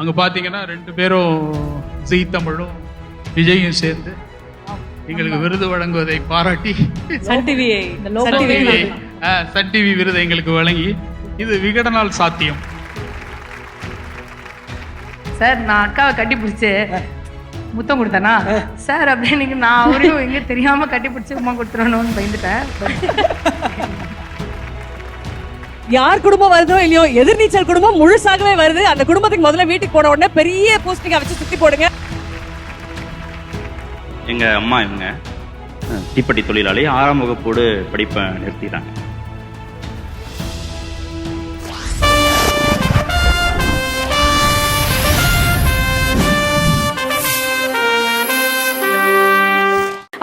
அங்கே பார்த்தீங்கன்னா 2 பேரும் ஜீ தமிழும் விஜயும் சேர்ந்து எங்களுக்கு விருது வழங்குவதை பாராட்டி சன் டிவி விருதை எங்களுக்கு வழங்கி இது விகடனால் சாத்தியம். சார் நான் அக்காவை கட்டி பிடிச்சி முத்தம் கொடுத்தேனா சார் அப்படின்னு நான் அவரையும் எங்க தெரியாம கட்டி பிடிச்சி உமா கொடுத்துடணும்னு பயந்துட்டேன். யார் குடும்பம் வருதோ இல்லையோ எதிர்நீச்சல் குடும்பம் முழுசாகவே வருது. அந்த குடும்பத்துக்கு முதல்ல வீட்டுக்கு போன உடனே பெரிய போஸ்டிங்கா வச்சு சுத்தி போடுங்க. எங்க அம்மா இவங்க தீப்பெட்டி தொழிலாளி 6ஆம் வகுப்போடு படிப்பை நிறுத்திட்டாங்க.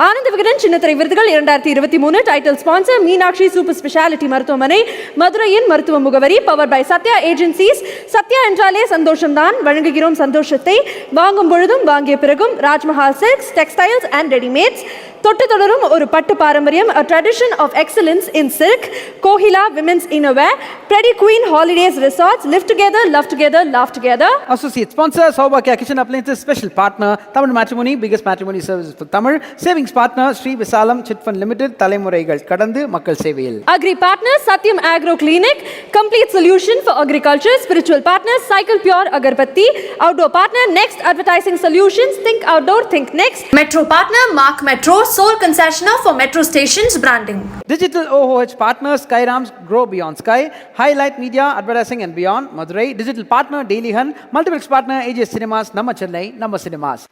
ஆனந்த விகடன் சின்னத்திரை விருதுகள் 2023 title sponsor Meenakshi super speciality மருத்துவமனை, மதுரையின் மருத்துவ முகவரி, power by Sathya agencies. Sathya என்றாலே சந்தோஷம்தான், வழங்குகிறோம் சந்தோஷத்தை. வாங்கும் பொழுதும் வாங்கிய பிறகும் Rajmahal silks, textiles and readymades. தொட்டு தொடரும் ஒரு பட்டு பாரம்பரியம், a tradition of excellence in silk. Kohila women's innerwear, Pretty Queen Holidays Resorts, live together, love together, laugh together. Associate sponsor Saubhagya Kitchen Appliances, special partner Tamil Matrimony, biggest matrimony services for Tamil. Savings partner Sri Visalam Chit Fund Limited, தலைமுறைகள் கடந்து மக்கள் சேவையில். Agri partner Satyam Agro Clinic, complete solution for agriculture. Spiritual partner Cycle Pure Agarbatti. Outdoor partner Next Advertising Solutions, think outdoor, think next. Metro partner Mark Metro, sole concessionaire for metro stations branding. Digital OOH partner Skyrams, Grow Beyond Sky. Highlight Media, Advertising and Beyond, Madurai. Digital partner Daily Hunt. Multiplex partner AJ Cinemas, Namma Chennai, Namma Cinemas.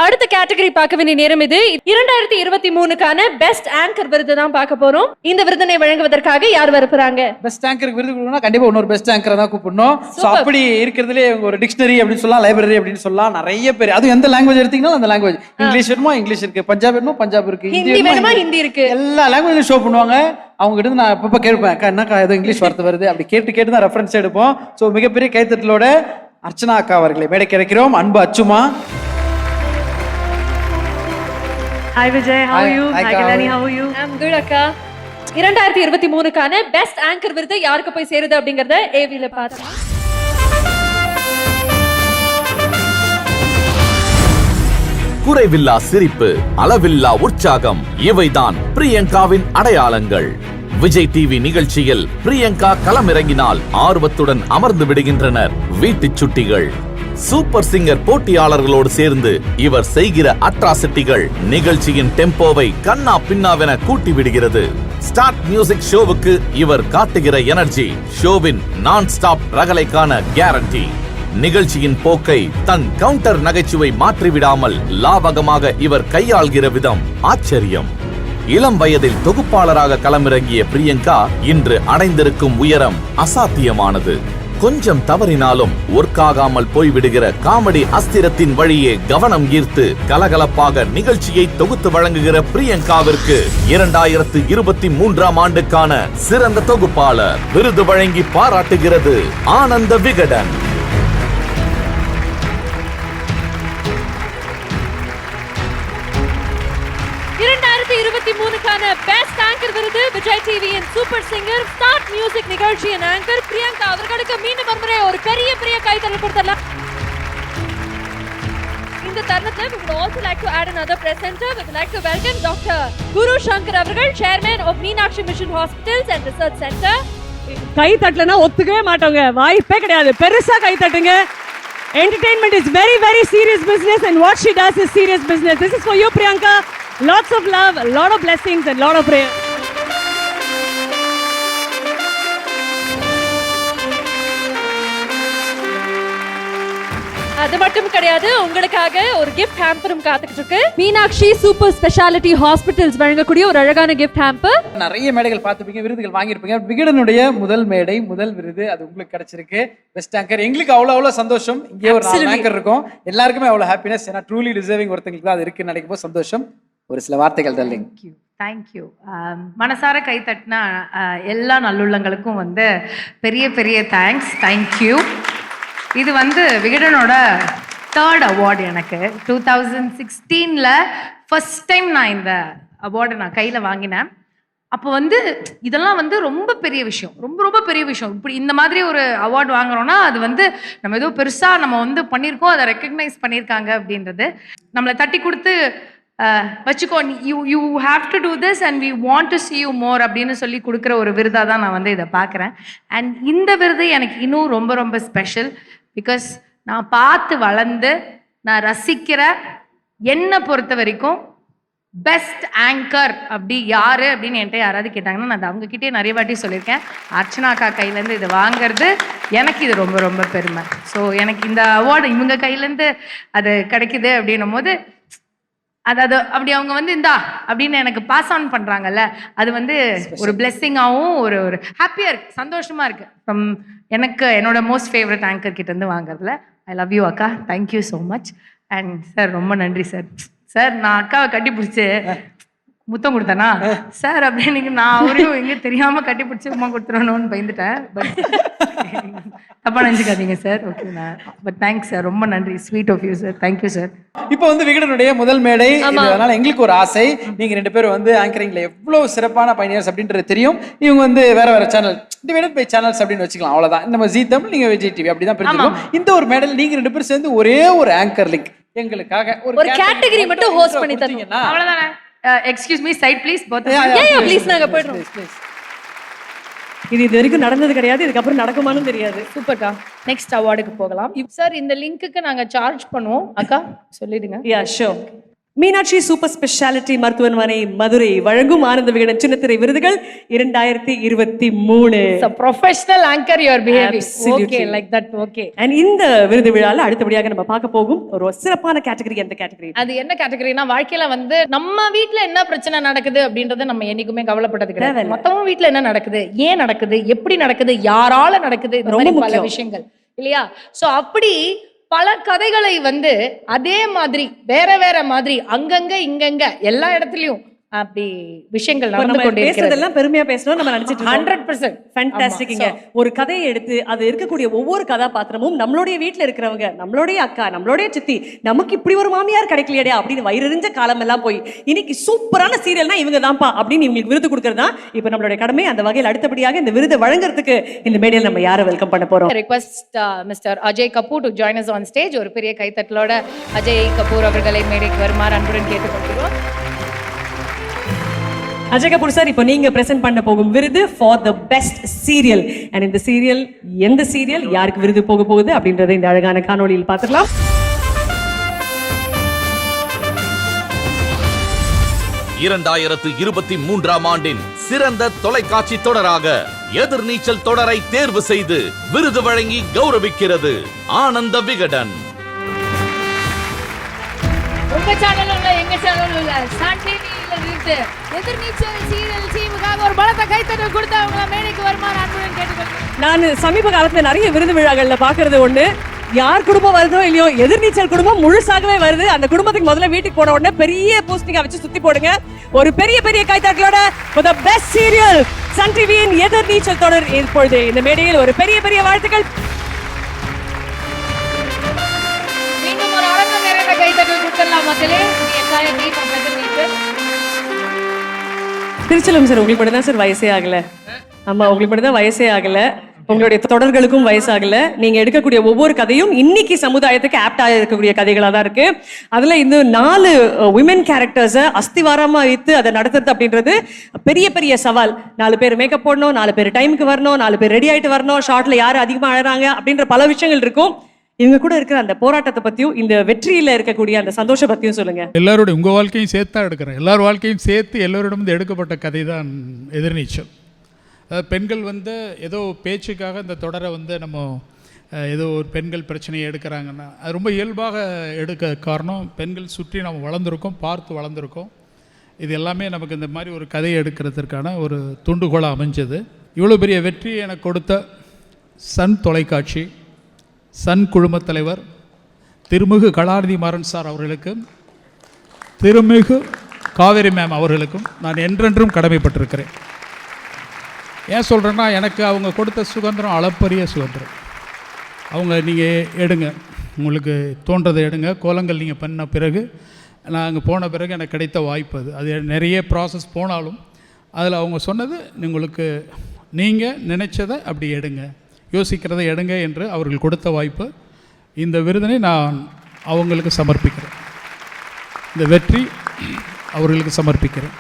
அடுத்த category பார்க்க வேண்டிய நேரம் இது. 2023க்கான best anchor விருது தான் பார்க்க போறோம். இந்த விருதினை வழங்குவதற்காக யார் வரப்போறாங்க? பெஸ்ட் ஆங்கருக்கு விருது கொடுக்கணும்னா கண்டிப்பா இன்னொரு பெஸ்ட் ஆங்கரை தான் கூப்பிடணும். சோ அப்படி இருக்கிறதுலே ஒரு டிக்ஷனரி அப்படின்னு சொல்லலாம், லைப்ரரி அப்படின்னு சொல்லலாம். நிறைய பேர், அது எந்த லாங்குவேஜ் எடுத்தீங்கன்னா அந்த லாங்குவேஜ். இங்கிலீஷ் வேணுமா இங்கிலீஷ் இருக்கு, பஞ்சாப் வேணுமா பஞ்சாப் இருக்கு, ஹிந்தி வேணுமா ஹிந்தி இருக்கு, எல்லா லாங்குவேஜ்லயும் ஷோ பண்ணுவாங்க. அவங்க கிட்ட நான் அப்பப்ப கேட்பேன், அக்கா என்னக்கா ஏதோ இங்கிலீஷ் வார்த்தை வருது, அப்படி கேட்டு தான் ரெஃபரன்ஸ் எடுப்போம். ஸோ மிகப்பெரிய கைத்தட்டலோட அர்ச்சனா அக்கா அவர்களை மேடை கிடைக்கிறோம். அன்பு அச்சுமா. Hi Vijay, how are you? Hi Kalani, how are you? I'm good அக்கா. 2023க்கான பெஸ்ட் ஆங்கர் விருது யாருக்கு போய் சேருது அப்படிங்கறத ஏவில பார்த்தோம். குறைவில்லா சிரிப்பு, அளவில்லா உற்சாகம், இவைதான் பிரியங்காவின் அடையாளங்கள். விஜய் டிவி நிகழ்ச்சியில் பிரியங்கா களமிறங்கினால் ஆர்வத்துடன் அமர்ந்து விடுகின்றனர் வீட்டுச் சுட்டிகள். சூப்பர் சிங்கர் போட்டியாளர்களோடு சேர்ந்து இவர் செய்கிற அட்ராசிட்டிகள் நிகழ்ச்சியின் டெம்போவை கண்ணா பின்னாவென கூட்டி விடுகிறது. ஸ்டார்ட் மியூசிக் ஷோவுக்கு இவர் காட்டுகிற எனர்ஜி ஷோவின் நான் ஸ்டாப் ரகலைக்கான கேரண்டி. நிகழ்ச்சியின் போக்கை தன் கவுண்டர் நகைச்சுவை மாற்றிவிடாமல் லாவகமாக இவர் கையாள்கிற விதம் ஆச்சரியம். இளம் வயதில் தொகுப்பாளராக களமிறங்கிய பிரியங்கா இன்று அடைந்திருக்கும் உயரம் அசாத்தியமானது. கொஞ்சம் தவறினாலும் ஒர்க்காகாமல் போய்விடுகிற காமெடி அஸ்திரத்தின் வழியே கவனம் ஈர்த்து கலகலப்பாக நிகழ்ச்சியை தொகுத்து வழங்குகிற பிரியங்காவிற்கு 2023ஆம் ஆண்டுக்கான சிறந்த தொகுப்பாளர் விருது வழங்கி பாராட்டுகிறது ஆனந்த விகடன். 2023க்கான பெஸ்ட் ஆங்கர் விருது விஜய் டிவியின் சூப்பர் சிங்கர் ஸ்டார்ட் மியூசிக் நிகழ்ச்சியின் ஆங்கர் பிரியங்கா அவர்களுக்கு மீண்டும் ஒருமுறை ஒரு பெரிய கைத்தட்டல் கொடுத்துடலாம். இந்த தருணத்தில் we would also like to add another presenter. We would like to welcome Dr. Guru Shankar அவர்கள், chairman of Meenakshi Mission Hospitals and Research Center. கை தட்டலனா ஒத்துக்கவே மாட்டோங்க, வாய்ப்பே கிடையாது. பெருசா கை தட்டுங்க. Entertainment is very serious business and what she does is serious business. This is for you Priyanka. Lots of love, a lot of blessings and lot of prayer. அது மட்டும் கிடையாது, உங்களுக்காக ஒரு கிஃப்ட் ஹேம்பரும் காத்துக்கிட்டு இருக்கு. மீனாட்சி சூப்பர் ஸ்பெஷாலிட்டி ஹாஸ்பிட்டல்ஸ் வழங்கக்கூடிய ஒரு அழகான கிஃப்ட் ஹேம்பர். நிறைய மேடைகள் பார்த்துப்பீங்க, விருதுகள் வாங்கியிருப்பீங்க. விகடனுடைய முதல் மேடை, முதல் விருது அது உங்களுக்கு கிடைச்சிருக்கு. Best anchor. எங்களுக்கு அவ்வளோ சந்தோஷம். இங்கே ஒரு 4 ஆங்கர் இருக்கும், எல்லாருக்குமே அவ்வளோ ஹாப்பினஸ். ஏன்னா ட்ரூலி டிசர்விங் ஒருத்தங்களுக்கு தான் அது இருக்குன்னு நினைக்கும் போது சந்தோஷம். ஒரு சில வார்த்தைகள் தரலிங். தேங்க்யூ. மனசார கை தட்டினா எல்லா நல்லுள்ளங்களுக்கும் பெரிய தேங்க்யூ. இது விகடனோட 3rd அவார்டு எனக்கு. 2016ல் ஃபர்ஸ்ட் டைம் நான் இந்த அவார்டை கையில் வாங்கினேன். அப்போ வந்து இதெல்லாம் வந்து ரொம்ப பெரிய விஷயம், ரொம்ப ரொம்ப பெரிய விஷயம். இப்படி இந்த மாதிரி ஒரு அவார்டு வாங்குறோம்னா அது வந்து நம்ம ஏதோ பெருசாக நம்ம வந்து பண்ணியிருக்கோம், அதை ரெக்கக்னைஸ் பண்ணியிருக்காங்க அப்படின்றது. நம்மளை தட்டி கொடுத்து வச்சுக்கோ, you have to do this and we want to see you more அப்படின்னு சொல்லி கொடுக்குற ஒரு விருதாக தான் நான் வந்து இதை பார்க்குறேன். அண்ட் இந்த விருது எனக்கு இன்னும் ரொம்ப ரொம்ப ஸ்பெஷல். பிகாஸ் நான் பார்த்து வளர்ந்து நான் ரசிக்கிற என்னை பொறுத்த வரைக்கும் பெஸ்ட் ஆங்கர் அப்படி யாரு அப்படின்னு என்கிட்ட யாராவது கேட்டாங்கன்னா நான் அவங்ககிட்டே நிறைய வாட்டி சொல்லியிருக்கேன். அர்ச்சனா அக்கா கையிலேருந்து இது வாங்கிறது எனக்கு இது ரொம்ப ரொம்ப பெருமை. ஸோ எனக்கு இந்த அவார்டு இவங்க கையிலேருந்து அது கிடைக்குது அப்படின்னும் போது அது அப்படி அவங்க வந்து இந்தா அப்படின்னு எனக்கு பாஸ் ஆன் பண்ணுறாங்கல்ல, அது வந்து ஒரு பிளெஸ்ஸிங்காகவும் ஒரு ஹாப்பியாக இருக்குது, சந்தோஷமாக இருக்குது. ஃப்ரம் எனக்கு என்னோட மோஸ்ட் ஃபேவரட் ஆங்கர் கிட்டேருந்து வாங்குறதுல. ஐ லவ் யூ அக்கா, thank you so much. And sir ரொம்ப நன்றி சார். சார் நான் அக்காவை கட்டி பிடிச்சி முத்தம் கொடுத்தேனா சார் அப்படின்னு நான் அவரையும் எங்கே தெரியாமல் கட்டி பிடிச்சி உமா கொடுத்துடணும்னு பயந்துட்டேன். பட் தப்பா நினைச்சுக்காதீங்க sir. Okay but thanks sir, ரொம்ப நன்றி. Sweet of you sir, thank you sir. இப்போ வந்து விகடனுடைய முதல் மேடை, அதனால எங்களுக்கு ஒரு ஆசை, நீங்க 2 பேரும் வந்து ஆங்கரிங்ல எவ்வளவு சிறப்பான பயணியர்ஸ் அப்படின்றது தெரியும். இவங்க வந்து வேற சேனல் டிவைடட் பை சேனல்ஸ் அப்படின்னு வச்சுக்கலாம், அவ்வளவுதான். நம்ம ஜீ தமிழ், நீங்க விஜய் டிவி அப்படிதான் பிரிஞ்சிருக்கோம். இந்த ஒரு மேடல் நீங்க 2 பேரும் சேர்ந்து ஒரே ஒரு ஆங்கர் லிங்க் எங்களுக்காக ஒரு கேட்டகரி மட்டும் ஹோஸ்ட் பண்ணி தரீங்கன்னா அவ்வளவுதானே. Excuse me, side please. Please நாங்க போய்டுறோம். இது வரைக்கும் நடந்தது கிடையாது, இதுக்கப்புறம் நடக்குமான்னு தெரியாது. சூப்பர்க்கா, நெக்ஸ்ட் அவார்டுக்கு போகலாம். சார் இந்த லிங்க்குக்கு நாங்க சார்ஜ் பண்ணுவோம், அக்கா சொல்லிடுங்க. Yeah sure. Meenakshi super speciality மருத்துவமனை மதுரை வழங்கும் ஆனந்த விகடன் சின்னத்திரை விருதுகள் 2023. Professional anchor you are behaving okay like that. Okay. And இந்த விருது விழால அடுத்தபடியாக நம்ம பார்க்க போகும் ஒரு சிறப்பான கேட்டகரி. எந்த கேட்டகரி? அது என்ன கேட்டகரினா, வாழ்க்கையில வந்து நம்ம வீட்ல என்ன பிரச்சனை நடக்குது அப்படின்றத நம்ம என்னைக்குமே கவலைப்பட்டது கிடையாது. மொத்தமும் வீட்ல என்ன நடக்குது, ஏன் நடக்குது, எப்படி நடக்குது, யாரால நடக்குது, இந்த மாதிரி பல விஷயங்கள் இல்லையா. சோ அப்படி பல கதைகளை வந்து அதே மாதிரி வேற வேற மாதிரி அங்கங்க இங்கங்க எல்லா இடத்துலயும் அப்படி விஷயங்கள் நடந்து கொண்டே பேசுறதெல்லாம் பெருமையா பேசணும் நம்ம நினைச்சிட்டு 100% ஃபேண்டாஸ்டிக்ங்க. ஒரு கதையை எடுத்து அது இருக்கக்கூடிய ஒவ்வொரு கதாபாத்திரமும் நம்மளுடைய வீட்டுல இருக்கிறவங்க, நம்மளுடைய அக்கா, நம்மளுடைய சித்தி, நமக்கு இப்படி ஒரு மாமியார் கிடைக்கலையடா அப்படின்னு வயிறறிஞ்ச காலம் எல்லாம் போய் இன்னைக்கு சூப்பரான சீரியல்னா இவங்க தான்ப்பா அப்படின்னு இவங்களுக்கு விருது கொடுக்கறது தான் இப்ப நம்மளுடைய கடமை. அந்த வகையில் அடுத்தபடியாக இந்த விருதை வழங்குறதுக்கு இந்த மேடையில் நம்ம யாரை வெல்கம் பண்ண போறோம்? Request mister Ajay Kapoor to join us on stage. ஒரு பெரிய கைத்தட்டலோட அஜய் கபூர் அவர்களை மேடைக்கு வருமாறு அன்புடன் கேட்டுக்கொள்கிறோம். அஜய் கபூர் சார், இப்போ நீங்க பிரசன்ட் பண்ண போகும் விருது for the best serial. And இந்த சீரியல் எந்த சீரியல், யாருக்கு விருது போக போகுது அப்படின்றத இந்த அழகான காணொளியில் பார்த்துக்கலாம். இரண்டாயிரத்து 23ஆம் ஆண்டின் சிறந்த தொலைக்காட்சி தொடராக எதிர்நீச்சல் தொடரை தேர்வு செய்து விருது வழங்கி கௌரவிக்கிறது ஆனந்த விகடன். உங்க சேனல் இல்ல, எங்க சேனல் இல்ல, சன் டிவில இருந்து எதிர்நீச்சல் சீரியல் டீமுக்காக ஒரு பலத்த கைத்தட்டல் கொடுத்து அவங்க மேடைக்கு வருமாறு அன்புடன் கேட்டுக்கொள்கிறேன். நான் சமீப காலத்துல நிறைய விருது விழாக்கள்ல பாக்குறது ஒண்ணு, யார் குடும்பம் வருதோ இல்லையோ எதிர்நீச்சல் குடும்பம் முழுசாகவே வருது. அந்த குடும்பத்துக்கு முதல்ல வீட்டுக்கு போன உடனே பெரிய போஸ்டிங்கா வச்சு சுத்தி போடுங்க. ஒரு பெரிய பெரிய கைத்தட்டலோட for the best serial Sun டிவியின் எதிர்நீச்சல் தொடர் இப்பொழுது இந்த மேடையில் ஒரு பெரிய பெரிய வாழ்த்துக்கள். மீண்டும் ஒரு அரங்கம் நிறைந்த கைத்தட்டல் கொடுக்கலாம் மக்களே. திருச்சலம் சார், உங்களுக்கு மட்டும் தான் சார் வயசே ஆகல. ஆமா, உங்களுக்கு மட்டும் தான் வயசே ஆகல. உங்களுடைய தொடர்களுக்கும் வயசாகல. நீங்க எடுக்கக்கூடிய ஒவ்வொரு கதையும் இன்னைக்கு சமுதாயத்துக்கு ஆப்டா இருக்கக்கூடிய கதைகளா தான் இருக்கு. அதுல இந்த 4 விமன் கேரக்டர்ஸை அஸ்திவாரமா வைத்து அதை நடத்துறது அப்படின்றது பெரிய பெரிய சவால். 4 பேர் மேக்கப் போடணும், 4 பேர் டைமுக்கு வரணும், 4 பேர் ரெடி ஆயிட்டு வரணும், ஷார்ட்ல யாரு அதிகமா அழறாங்க அப்படின்ற பல விஷயங்கள் இருக்கும். இவங்க கூட இருக்கிற அந்த போராட்டத்தை பத்தியும் இந்த வெற்றியில இருக்கக்கூடிய அந்த சந்தோஷ பத்தியும் சொல்லுங்க. எல்லாரோட உங்க வாழ்க்கையும் சேர்த்து தான் எடுக்கிறேன். எல்லார் வாழ்க்கையும் சேர்த்து எல்லோரிடம் எடுக்கப்பட்ட கதை தான் எதிர்நீச்சல். பெண்கள் வந்து ஏதோ பேச்சுக்காக இந்த தொடரை வந்து நம்ம ஏதோ ஒரு பெண்கள் பிரச்சனையை எடுக்கிறாங்கன்னா அது ரொம்ப இயல்பாக எடுக்க காரணம் பெண்கள் சுற்றி நம்ம வளர்ந்துருக்கோம், பார்த்து வளர்ந்துருக்கோம். இது எல்லாமே நமக்கு இந்த மாதிரி ஒரு கதையை எடுக்கிறதுக்கான ஒரு தூண்டுகோலாக அமைஞ்சது. இவ்வளோ பெரிய வெற்றி எனக்கு கொடுத்த சன் தொலைக்காட்சி, சன் குழுமத் தலைவர் திருமிகு கலாநிதி மாறன் சார் அவர்களுக்கும் திருமிகு காவேரி மேம் அவர்களுக்கும் நான் என்றென்றும் கடமைப்பட்டிருக்கிறேன். ஏன் சொல்கிறேன்னா, எனக்கு அவங்க கொடுத்த சுதந்திரம் அளப்பரிய சுதந்திரம். அவங்க நீங்கள் எடுங்க, உங்களுக்கு தோன்றதை எடுங்க, கோலங்கள் நீங்கள் பண்ண பிறகு நான் அங்கே போன பிறகு எனக்கு கிடைத்த வாய்ப்பு அது நிறைய ப்ராசஸ் போனாலும் அதில் அவங்க சொன்னது, உங்களுக்கு நீங்கள் நினைச்சதை அப்படி எடுங்க, யோசிக்கிறதை எடுங்க என்று அவர்கள் கொடுத்த வாய்ப்பு. இந்த விருதினை நான் அவங்களுக்கு சமர்ப்பிக்கிறேன். இந்த வெற்றி அவர்களுக்கு சமர்ப்பிக்கிறேன்.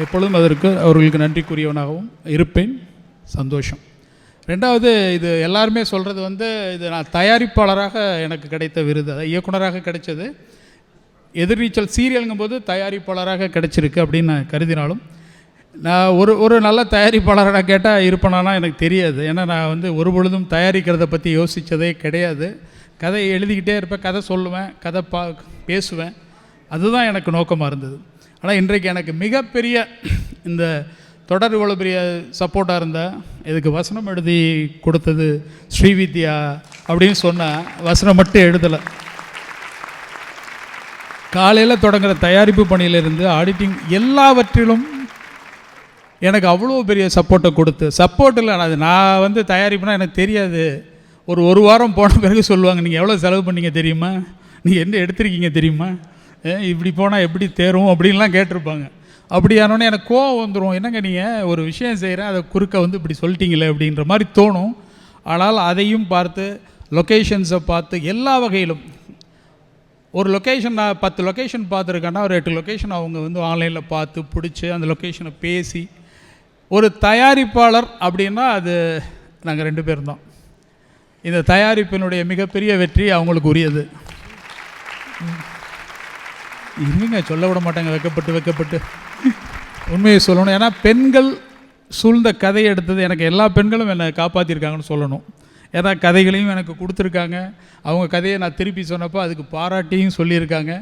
எப்பொழுதும் அதற்கு அவர்களுக்கு நன்றிக்குரியவனாகவும் இருப்பேன். சந்தோஷம். ரெண்டாவது, இது எல்லாருமே சொல்கிறது வந்து, இது நான் தயாரிப்பாளராக எனக்கு கிடைத்த விருது, அதாவது இயக்குனராக கிடைச்சது. எதிர்நீச்சல் சீரியலுங்கும் போது தயாரிப்பாளராக கிடைச்சிருக்கு அப்படின்னு நான் கருதினாலும், நான் ஒரு நல்ல தயாரிப்பாளராக கேட்டால் இருப்பேனானா எனக்கு தெரியாது. ஏன்னா நான் வந்து ஒரு பொழுதும் தயாரிக்கிறத பற்றி யோசித்ததே கிடையாது. கதை எழுதிக்கிட்டே இருப்பேன், கதை சொல்லுவேன், கதை பேசுவேன். அதுதான் எனக்கு நோக்கமாக இருந்தது. ஆனால் இன்றைக்கு எனக்கு மிகப்பெரிய இந்த தொடர் இவ்வளோ பெரிய சப்போர்ட்டாக இருந்தால், இதுக்கு வசனம் எழுதி கொடுத்தது ஸ்ரீவித்யா அப்படின்னு சொன்னால், வசனம் மட்டும் எழுதலை, காலையில் தொடங்குகிற தயாரிப்பு பணியிலிருந்து ஆடிட்டிங் எல்லாவற்றிலும் எனக்கு அவ்வளோ பெரிய சப்போர்ட்டை கொடுத்து, சப்போர்ட் இல்லை, நான் வந்து தயாரிப்புனா எனக்கு தெரியாது. ஒரு வாரம் போன பிறகு சொல்லுவாங்க, நீங்கள் எவ்வளோ செலவு பண்ணீங்க தெரியுமா, நீங்கள் என்ன எடுத்திருக்கீங்க தெரியுமா, இப்படி போனால் எப்படி தேரும் அப்படின்லாம் கேட்டிருப்பாங்க. அப்படியானோடனே எனக்கு கோவம் வந்துடும். என்னங்க நீங்கள் ஒரு விஷயம் செய்கிறேன், அதை குறுக்க வந்து இப்படி சொல்லிட்டீங்களே அப்படின்ற மாதிரி தோணும். ஆனால் அதையும் பார்த்து, லொக்கேஷன்ஸை பார்த்து, எல்லா வகையிலும், ஒரு லொக்கேஷன் நான் 10 லொக்கேஷன் பார்த்துருக்கேன்னா ஒரு 8 லொக்கேஷன் அவங்க வந்து ஆன்லைனில் பார்த்து பிடிச்சி அந்த லொக்கேஷனை பேசி, ஒரு தயாரிப்பாளர் அப்படின்னா அது நாங்கள் 2 பேரும் தான். இந்த தயாரிப்பினுடைய மிகப்பெரிய வெற்றி அவங்களுக்கு உரியது. இல்லைங்க, சொல்ல விட மாட்டாங்க, வெக்கப்பட்டு உண்மையை சொல்லணும். ஏன்னா பெண்கள் சூழ்ந்த கதையை எடுத்தது, எனக்கு எல்லா பெண்களும் என்னை காப்பாற்றிருக்காங்கன்னு சொல்லணும். ஏன்னா கதைகளையும் எனக்கு கொடுத்துருக்காங்க. அவங்க கதையை நான் திருப்பி சொன்னப்போ அதுக்கு பாராட்டியும் சொல்லியிருக்காங்க.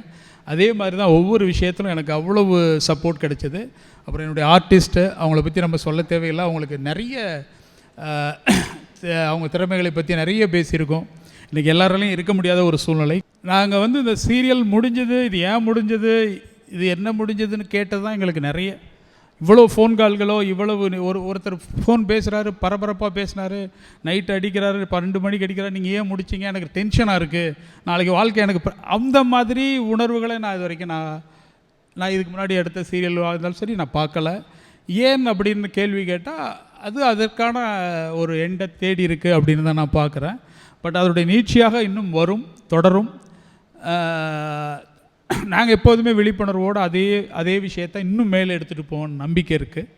அதே மாதிரி தான் ஒவ்வொரு விஷயத்திலும் எனக்கு அவ்வளவு சப்போர்ட் கிடைச்சிது. அப்புறம் என்னுடைய ஆர்டிஸ்ட்டு, அவங்கள பற்றி நம்ம சொல்ல தேவையில்லை. அவங்களுக்கு நிறைய அவங்க திறமைகளை பற்றி நிறைய பேசியிருக்கோம். இன்றைக்கி எல்லாராலையும் இருக்க முடியாத ஒரு சூழ்நிலை. நாங்கள் வந்து இந்த சீரியல் முடிஞ்சது, இது ஏன் முடிஞ்சது, இது என்ன முடிஞ்சதுன்னு கேட்டது தான் எங்களுக்கு நிறைய. இவ்வளோ ஃபோன் கால்களோ, இவ்வளவு ஒருத்தர் ஃபோன் பேசுகிறாரு, பரபரப்பாக பேசினார், நைட்டு அடிக்கிறாரு, 12 மணிக்கு அடிக்கிறாரு, நீங்கள் ஏன் முடிச்சிங்க, எனக்கு டென்ஷனாக இருக்குது, நாளைக்கு வாழ்க்கை எனக்கு அந்த மாதிரி உணர்வுகளை நான் இது வரைக்கும் நான் இதுக்கு முன்னாடி எடுத்த சீரியல் இருந்தாலும் சரி நான் பார்க்கல. ஏன் அப்படின்னு கேள்வி கேட்டால், அது அதற்கான ஒரு எண்டை தேடி இருக்குது அப்படின்னு தான் நான் பார்க்குறேன். பட் அதனுடைய நீட்சியாக இன்னும் வரும், தொடரும். நாங்கள் எப்போதுமே விழிப்புணர்வோடு அதே விஷயத்தை இன்னும் மேலே எடுத்துகிட்டு போவோம்னு நம்பிக்கை இருக்குது.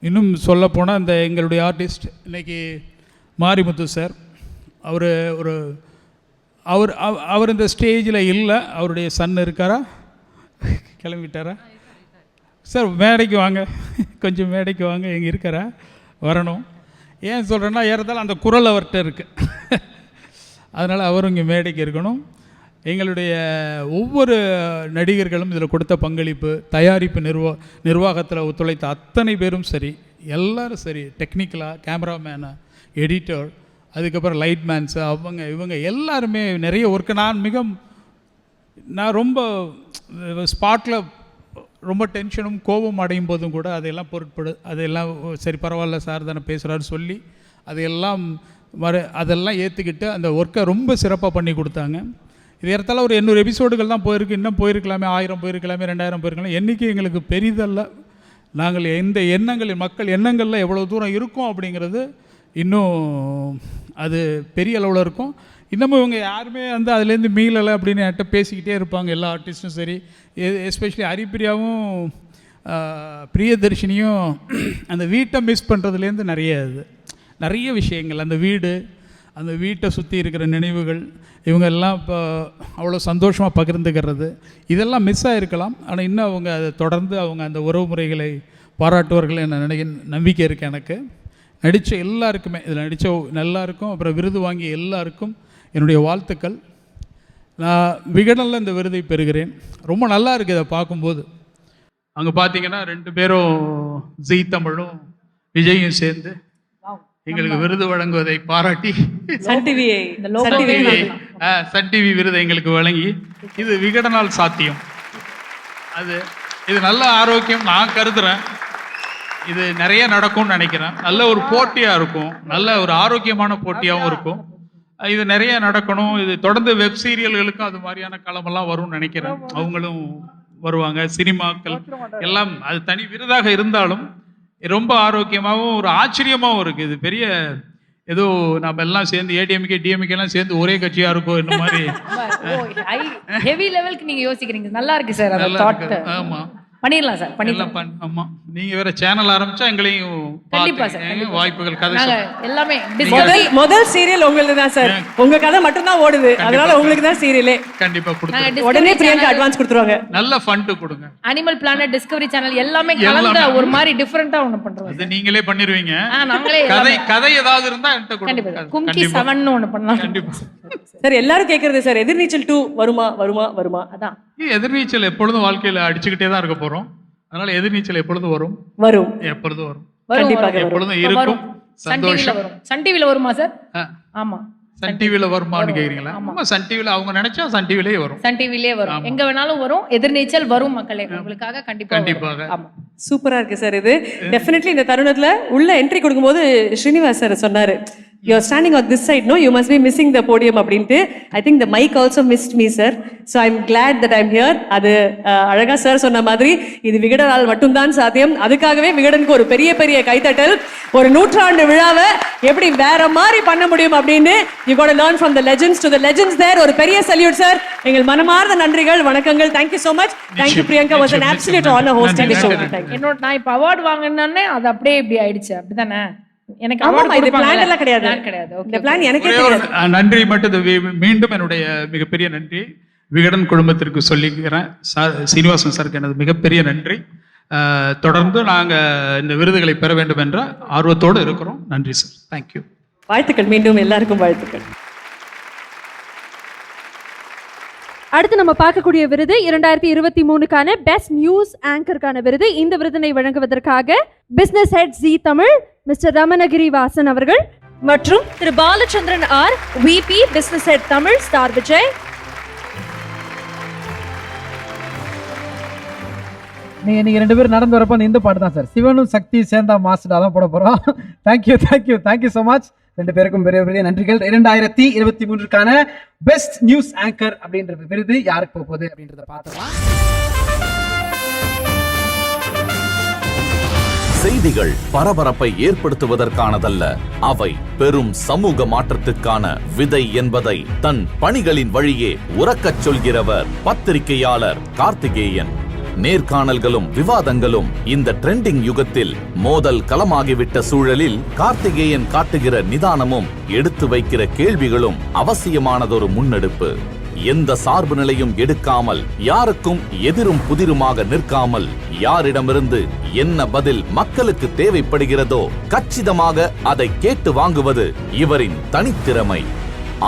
இன்னும் சொல்லப்போனால் இந்த எங்களுடைய ஆர்டிஸ்ட் இன்றைக்கி மாரிமுத்து சார், அவர் இந்த ஸ்டேஜில் இல்லை. அவருடைய சன் இருக்காரா, கிளம்பிட்டாரா? சார் மேடைக்கு வாங்க, கொஞ்சம் மேடைக்கு வாங்க, எங்கே இருக்காரா, வரணும். ஏன் சொல்கிறேன்னா, ஏறத்தாலும் அந்த குரல் அவர்கிட்ட இருக்குது. அதனால் அவரும் இங்கே மேடைக்கு இருக்கணும். எங்களுடைய ஒவ்வொரு நடிகர்களும் இதில் கொடுத்த பங்களிப்பு, தயாரிப்பு நிர்வாகத்தில் ஒத்துழைத்த அத்தனை பேரும் சரி, எல்லோரும் சரி, டெக்னிக்கலாக, கேமராமேனு, எடிட்டர், அதுக்கப்புறம் லைட்மேன்ஸு, இவங்க எல்லாருமே நிறைய ஒர்க்கு. நான் ரொம்ப ஸ்பாட்டில் ரொம்ப டென்ஷனும் கோபம் அடையும் போதும் கூட அதையெல்லாம் அதையெல்லாம் சரி பரவாயில்ல சார் தானே பேசுகிறாரு சொல்லி அதெல்லாம் ஏற்றுக்கிட்டு அந்த ஒர்க்கை ரொம்ப சிறப்பாக பண்ணி கொடுத்தாங்க. இது ஏறத்தால ஒரு 800 எபிசோடுகள் தான் போயிருக்கு. இன்னும் போயிருக்கலாமே, 1000 போயிருக்கலாமே, 2000 போயிருக்கலாம். என்றைக்கு எங்களுக்கு பெரிதல்ல. நாங்கள் எந்த எண்ணங்கள், மக்கள் எண்ணங்களில் எவ்வளோ தூரம் இருக்கும் அப்படிங்கிறது இன்னும் அது பெரிய அளவில் இருக்கும். இன்னமும் இவங்க யாருமே வந்து அதுலேருந்து மீளலை அப்படின்னு என்கிட்ட பேசிக்கிட்டே இருப்பாங்க, எல்லா ஆர்டிஸ்ட்டும் சரி. எஸ்பெஷலி ஹரிப்பிரியாவும் பிரியதர்ஷினியும் அந்த வீட்டை மிஸ் பண்ணுறதுலேருந்து நிறைய விஷயங்கள், அந்த வீட்டை சுற்றி இருக்கிற நினைவுகள், இவங்க எல்லாம் இப்போ அவ்வளோ சந்தோஷமாக பகிர்ந்துக்கிறது, இதெல்லாம் மிஸ் ஆகிருக்கலாம். ஆனால் இன்னும் அவங்க அதை தொடர்ந்து அவங்க அந்த உறவு முறைகளை பாராட்டுவார்கள் என நம்பிக்கை இருக்குது எனக்கு. நடித்த எல்லாருக்குமே, இதில் நடித்த எல்லாருக்கும், அப்புறம் விருது வாங்கிய எல்லாருக்கும் என்னுடைய வாழ்த்துக்கள். நான் விகடனில் இந்த விருதை பெறுகிறேன். ரொம்ப நல்லா இருக்குது இதை பார்க்கும்போது. அங்கே பார்த்தீங்கன்னா 2 பேரும் ஜீ தமிழும் விஜயும் சேர்ந்து எங்களுக்கு விருது வழங்குவதை பாராட்டி சன் டிவி விருதை எங்களுக்கு வழங்கி, இது விகடனால் சாத்தியம். இது நல்ல ஆரோக்கியம் நான் கருதுகிறேன். இது நிறைய நடக்கும்னு நினைக்கிறேன். நல்ல ஒரு போட்டியாக இருக்கும், நல்ல ஒரு ஆரோக்கியமான போட்டியாகவும் இருக்கும். இது நிறைய நடக்கணும். இது தொடர்ந்து வெப் சீரியல்களுக்கும் அது மாதிரியான களமெல்லாம் வரும்னு நினைக்கிறேன். அவங்களும் வருவாங்க, சினிமாக்கள் எல்லாம் அது தனி விருதாக இருந்தாலும் ரொம்ப ஆரோக்கியமாகவும் ஒரு ஆச்சரியமாகவும் இருக்குது. இது பெரிய ஏதோ நம்ம எல்லாம் சேர்ந்து ஏடிஎம்கே டிஎம்கே எல்லாம் சேர்ந்து ஒரே கட்சியா இருக்கும் இந்த மாதிரி ஹெவி லெவலுக்கு நீங்க யோசிக்கிறீங்க. நல்லா இருக்கு சார் அந்த தாட். ஆமா, பண்ணிடலாம் சார், பண்ணிடலாம். ஆமா, நீங்க வேற சேனல் ஆரம்பிச்சா எங்களையும் கண்டிப்பா சார், வாய்ப்புகள் கதை எல்லாமே. முதல் சீரியல் உங்களுக்கு தான் சார், உங்க கதை மட்டும் தான் ஓடுது, அதனால உங்களுக்கு தான் சீரியலே. கண்டிப்பா கொடுங்க. உடனே பிரியங்கா அட்வான்ஸ் கொடுத்துருவாங்க. நல்ல ஃபண்ட் கொடுங்க. அனிமல் பிளானட், டிஸ்கவரி சேனல் எல்லாமே கலந்த ஒரு மாதிரி டிஃபரெண்டா ஒன்னு பண்றோம். அது நீங்களே பண்ணிருவீங்க. நாங்களே கதை ஏதாவது இருந்தா என்கிட்ட கொடுங்க. கண்டிப்பா கும்கி 7 னு ஒன்னு பண்ணலாம். கண்டிப்பா சார். எல்லாரும் கேக்குறது சார், எதிர்நீச்சல் 2 வருமா வருமா வருமா? அதான் எதிர்நீச்சல் எப்பொழுதும் வாழ்க்கையில அடிச்சுக்கிட்டே தான் இருக்க போறோம். அதனால எதிர்நீச்சல் எப்பொழுதும் வரும், எப்பொழுதும் வரும், எப்பொழுதும் இருக்கும். சந்தோஷம். சன் டிவில வருமா சார்? ஆமா, சன் டிவில வருமான்னு கேக்குறீங்களா? ஆமா, சன் டிவில அவங்க நினைச்சா சன் டிவிலே வரும். சன் டிவிலே வரும், எங்க வேணாலும் வரும். எதிர்நீச்சல் வரும் மக்களே, உங்களுக்காக கண்டிப்பாக. ஆமா, சூப்பரா இருக்கு சார். இது டெஃபினெட்லி இந்த தருணத்துல உள்ள என்ட்ரி கொடுக்கும்போது ஸ்ரீனிவாஸ் சார் சொன்னாரு, you are standing on this side, no, you must be missing the podium அப்படின்ட்டு. I think the mic also missed me, sir. So I'm glad that I'm here. அது அழகா sir சொன்ன மாதிரி இது விகடனால் மட்டும்தான் சாத்தியம். அதுக்காகவே விகடனுக்கு ஒரு பெரிய பெரிய கைத்தட்டல். ஒரு நூற்றாண்டு விழாவை எப்படி வேற மாதிரி பண்ண முடியும் அப்படின்னு you got to learn from the legends to the legends there. ஒரு பெரிய சல்யூட் சார். எங்கள் மனமார்ந்த நன்றிகள், வணக்கங்கள். Thank you so much. Thank you Priyanka, was an absolute honor hosting the show. என்னோட நான் இப்ப அவார்ட் வாங்கினேன்னே அது அப்படியே இப்படி ஆயிடுச்சு, அப்படிதானே? எனக்கு இது பிளான் எல்லாம் கிடையாது. இந்த பிளான் எனக்கே தெரியாது. நன்றி மட்டும் மீண்டும் என்னுடைய மிகப்பெரிய நன்றி விகடன் குடும்பத்திற்கு சொல்லிக்கிறேன். சீனிவாசன் சாருக்கு எனது மிகப்பெரிய நன்றி. தொடர்ந்து நாங்க இந்த விருதுகளை பெற வேண்டும் என்ற ஆர்வத்தோடு இருக்கிறோம். நன்றி சார். தேங்க்யூ. வாழ்த்துக்கள், மீண்டும் எல்லாருக்கும் வாழ்த்துக்கள். அடுத்து நம்ம பார்க்கக்கூடிய விருது 2023க்கான பெஸ்ட் நியூஸ் ஆங்கருக்கான விருது. இந்த விருதினை வழங்குவதற்காக business head Zee Tamil mister Ramanagiri Vasan அவர்கள் மற்றும் Thiru Balachandran R VP business head Tamil star Vijay. நீங்க 2 பேரும் நடந்து வரப்ப இந்த பாட்டு தான் சார், சிவனும் சக்தி சேர்ந்தா மாஸ்டர் அதான் போட போறோம். Thank you so much. 2 பேருக்கும் பெரிய பெரிய நன்றிகள். 2023க்கான பெஸ்ட் நியூஸ் ஆங்கர் அப்படின்ற விருது யாருக்கு போகுது அப்படின்றத பார்த்தோம். செய்திகள் பரபரப்பை ஏற்படுத்துவதற்கானதல்ல, அவை பெரும் சமூக மாற்றத்துக்கான விதை என்பதை தன் பணிகளின் வழியே உரக்கச் சொல்கிறவர் பத்திரிகையாளர் கார்த்திகேயன். நேர்காணல்களும் விவாதங்களும் இந்த ட்ரெண்டிங் யுகத்தில் மோதல் களமாகிவிட்ட சூழலில் கார்த்திகேயன் காட்டுகிற நிதானமும் எடுத்து வைக்கிற கேள்விகளும் அவசியமானதொரு முன்னெடுப்பு. எந்த சார்பு நிலையும் எடுக்காமல், யாருக்கும் எதிரும் புதிருமாக நிற்காமல், யாரிடமிருந்து என்ன பதில் மக்களுக்கு தேவைப்படுகிறதோ கச்சிதமாக அதை கேட்டு வாங்குவது இவரின் தனித்திறமை.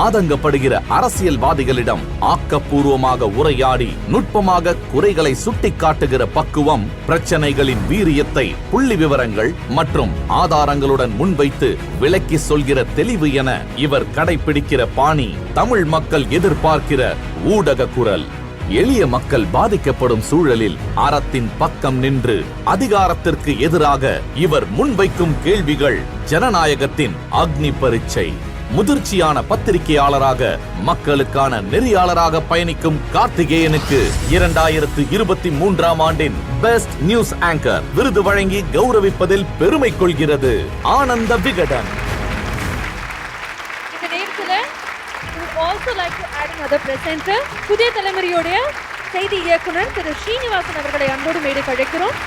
ஆதங்கப்படுகிற அரசியல்வாதிகளிடம் ஆக்கப்பூர்வமாக உரையாடி நுட்பமாக குறைகளை சுட்டிக்காட்டுகிற பக்குவம், பிரச்சனைகளின் வீரியத்தை புள்ளி விவரங்கள் மற்றும் ஆதாரங்களுடன் முன்வைத்து விளக்கி சொல்கிற தெளிவு என இவர் கடைபிடிக்கிற பாணி தமிழ் மக்கள் எதிர்பார்க்கிற ஊடக குரல். எளிய மக்கள் பாதிக்கப்படும் சூழலில் அறத்தின் பக்கம் நின்று அதிகாரத்திற்கு எதிராக இவர் முன்வைக்கும் கேள்விகள் ஜனநாயகத்தின் அக்னி பரீட்சை. முதிர்ச்சியான பத்திரிகையாளராக, மக்களுக்கான நெறியாளராக பயணிக்கும் கார்த்திகேயனுக்கு 2023ஆம் ஆண்டின் பெஸ்ட் நியூஸ் ஆங்கர் விருது வழங்கி கௌரவிப்பதில் பெருமை கொள்கிறது ஆனந்த விகடன். இந்த நேரத்துல also like to add another presenter, புதிய தலைமுறையுடைய செய்தி இயக்குனர் திரு ஸ்ரீனிவாசன் அவர்களை அன்போடு மேடைக்கு அழைக்கிறோம்.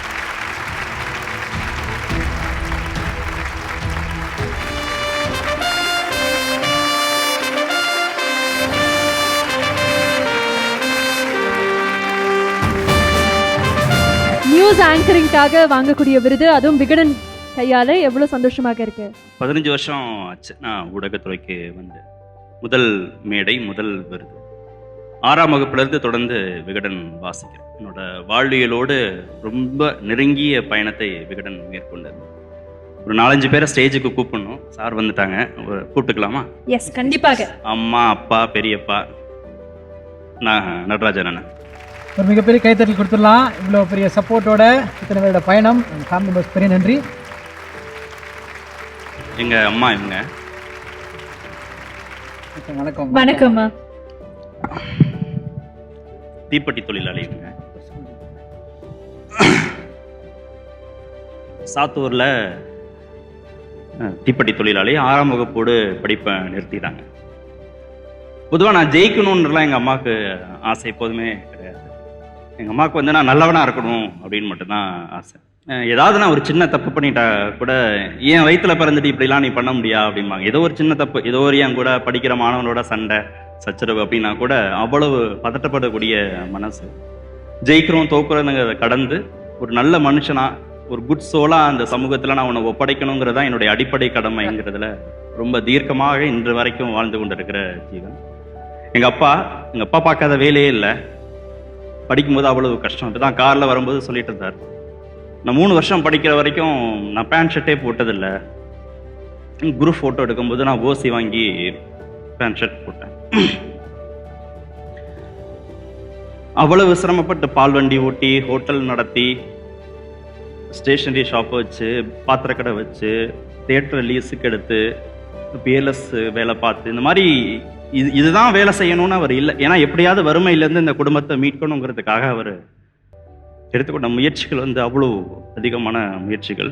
நியூஸ் ஆங்கரிங்காக வாங்கக்கூடிய விருது, அதுவும் விகடன் கையால, எவ்வளவு சந்தோஷமாக இருக்கு. 15 வருஷம் ஆச்சு நான் ஊடகத்துறைக்கு வந்து. முதல் மேடை, முதல் விருது. 6ஆம் வகுப்புலேருந்து தொடர்ந்து விகடன் வாசிக்கிறேன். என்னோட வாழ்வியலோடு ரொம்ப நெருங்கிய பயணத்தை விகடன் மேற்கொண்டது. ஒரு 4-5 பேரை ஸ்டேஜுக்கு கூப்பிடணும். சார் வந்துட்டாங்க, கூப்பிட்டுக்கலாமா? எஸ், கண்டிப்பாக. அம்மா, அப்பா, பெரியப்பா, நான் நடராஜன் அண்ணன். ஒரு மிகப்பெரிய கைத்தட்டல் கொடுத்துடலாம். இவ்வளோ பெரிய சப்போர்ட்டோட இத்தனை பேரோட பயணம், ஃபேமிலி மெம்பர்ஸ் பெரிய நன்றி. எங்க அம்மா இவங்க. வணக்கம்மா. தீப்பெட்டி தொழிலாளி இவங்க. சாத்தூரில் தீப்பெட்டி தொழிலாளி 6ஆம் வகுப்போடு படிப்பை நிறுத்திட்டாங்க. பொதுவாக நான் ஜெயிக்கணுன்றலாம் எங்கள் அம்மாவுக்கு ஆசை எப்போதுமே கிடையாது. எங்கள் அம்மாவுக்கு வந்து நான் நல்லவனாக இருக்கணும் அப்படின்னு மட்டும்தான் ஆசை. ஏதாவது நான் ஒரு சின்ன தப்பு பண்ணிட்டா கூட என் வயிற்றுல பிறந்துட்டு இப்படிலாம் நீ பண்ண முடியா அப்படிம்பாங்க. ஏதோ ஒரு சின்ன தப்பு, ஏதோ ஒரு என் கூட படிக்கிற மாணவனோட சண்டை சச்சரவு அப்படின்னா கூட அவ்வளவு பதட்டப்படக்கூடிய மனசு. ஜெயிக்கிறோம் தோக்குறதுங்கிறத கடந்து ஒரு நல்ல மனுஷனா, ஒரு குட் சோலா அந்த சமூகத்தில் நான் உன்னை ஒப்படைக்கணுங்கிறதா என்னுடைய அடிப்படை கடமைங்கிறதுல ரொம்ப தீர்க்கமாக இன்று வரைக்கும் வாழ்ந்து கொண்டிருக்கிற ஜீவன். எங்கள் அப்பா பார்க்காத வேலையே இல்லை. படிக்கும்போது அவ்வளவு கஷ்டம். இப்பதான் காரில் வரும்போது சொல்லிட்டு இருந்தார், நான் 3 வருஷம் படிக்கிற வரைக்கும் நான் பேண்ட் ஷர்ட்டே போட்டதில்லை. குரூப் ஃபோட்டோ எடுக்கும்போது நான் ஓசி வாங்கி பேண்ட் ஷர்ட் போட்டேன். அவ்வளவு சிரமப்பட்டு பால் வண்டி ஓட்டி, ஹோட்டல் நடத்தி, ஸ்டேஷனரி ஷாப் வச்சு, பாத்திரக்கடை வச்சு, தியேட்டர் லீஸுக்கு எடுத்து, பிஎல்எஸ் வேலை பார்த்து, இந்த மாதிரி இதுதான் வேலை செய்யணும்னு அவர் இல்லை. ஏன்னா எப்படியாவது வறுமையிலேருந்து இந்த குடும்பத்தை மீட்கணுங்கிறதுக்காக அவர் எடுத்துக்கொண்ட முயற்சிகள் வந்து அவ்வளோ அதிகமான முயற்சிகள்.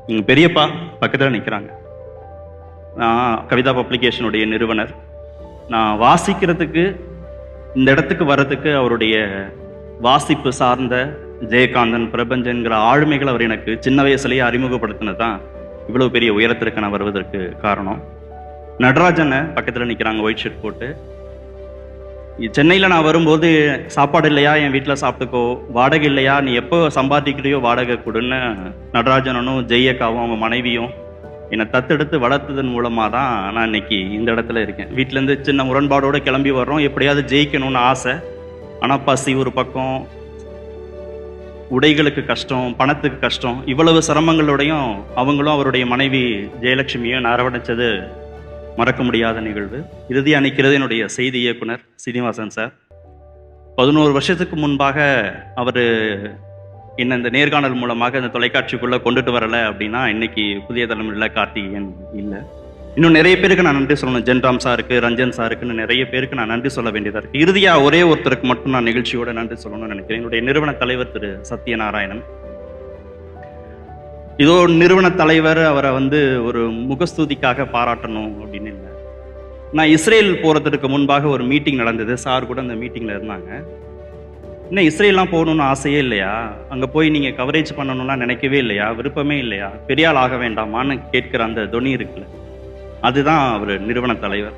எங்கள் பெரியப்பா பக்கத்தில் நிற்கிறாங்க. நான் கவிதா பப்ளிகேஷனுடைய நிறுவனர். நான் வாசிக்கிறதுக்கு இந்த இடத்துக்கு வர்றதுக்கு அவருடைய வாசிப்பு சார்ந்த ஜெயகாந்தன், பிரபஞ்சன்கிற ஆளுமைகள் அவர் எனக்கு சின்ன வயசுலேயே அறிமுகப்படுத்தினது தான் இவ்வளோ பெரிய உயரத்திற்கு நான் வருவதற்கு காரணம். நடராஜனை பக்கத்தில் நிற்கிறாங்க ஒயிட் ஷர்ட் போட்டு. சென்னையில் நான் வரும்போது சாப்பாடு இல்லையா என் வீட்டில் சாப்பிட்டுக்கோ, வாடகை இல்லையா நீ எப்போ சம்பாதிக்கிறியோ வாடகை கொடுன்னு நடராஜனும் ஜெயக்காவும் அவங்க மனைவியும் என்னை தத்தெடுத்து வளர்த்ததன் மூலமாக தான் நான் இன்னைக்கு இந்த இடத்துல இருக்கேன். வீட்டிலேருந்து சின்ன முரண்பாடோடு கிளம்பி வர்றோம், எப்படியாவது ஜெயிக்கணும்னு ஆசை. ஆனால் பசி ஒரு பக்கம், உடைகளுக்கு கஷ்டம், பணத்துக்கு கஷ்டம், இவ்வளவு சிரமங்களோடையும் அவங்களும் அவருடைய மனைவி ஜெயலட்சுமியும் அரவணைச்சது மறக்க முடியாத நிகழ்வு. இறுதியாக நிற்கிறது என்னுடைய செய்தி இயக்குனர் சீனிவாசன் சார். 11 வருஷத்துக்கு முன்பாக அவர் என்ன இந்த நேர்காணல் மூலமாக இந்த தொலைக்காட்சிக்குள்ளே கொண்டுட்டு வரலை அப்படின்னா இன்னைக்கு புதிய தலைமுறையில் கார்த்திகேயன் இல்லை. இன்னும் நிறைய பேருக்கு நான் நன்றி சொல்லணும். ஜென்ராம் சாருக்கு, ரஞ்சன் சாருக்குன்னு நிறைய பேருக்கு நான் நன்றி சொல்ல வேண்டியதாக இருக்குது. இறுதியாக ஒரே ஒருத்தருக்கு மட்டும் நான் நிகழ்ச்சியோட நன்றி சொல்லணும்னு நினைக்கிறேன். என்னுடைய நிறுவன தலைவர் திரு சத்யநாராயணன். இதோ நிறுவன தலைவர் அவரை வந்து ஒரு முகஸ்துதிக்காக பாராட்டணும் அப்படின்னு இல்லை. நான் இஸ்ரேல் போகிறதுக்கு முன்பாக ஒரு மீட்டிங் நடந்தது. சார் கூட அந்த மீட்டிங்கில் இருந்தாங்க. இன்னும் இஸ்ரேல்லாம் போகணுன்னு ஆசையே இல்லையா? அங்கே போய் நீங்கள் கவரேஜ் பண்ணணும்லாம் நினைக்கவே இல்லையா? விருப்பமே இல்லையா? பெரியாள் ஆக வேண்டாமான்னு கேட்குற அந்த தொனி இருக்குல்ல, அதுதான் அவர் நிறுவன தலைவர்.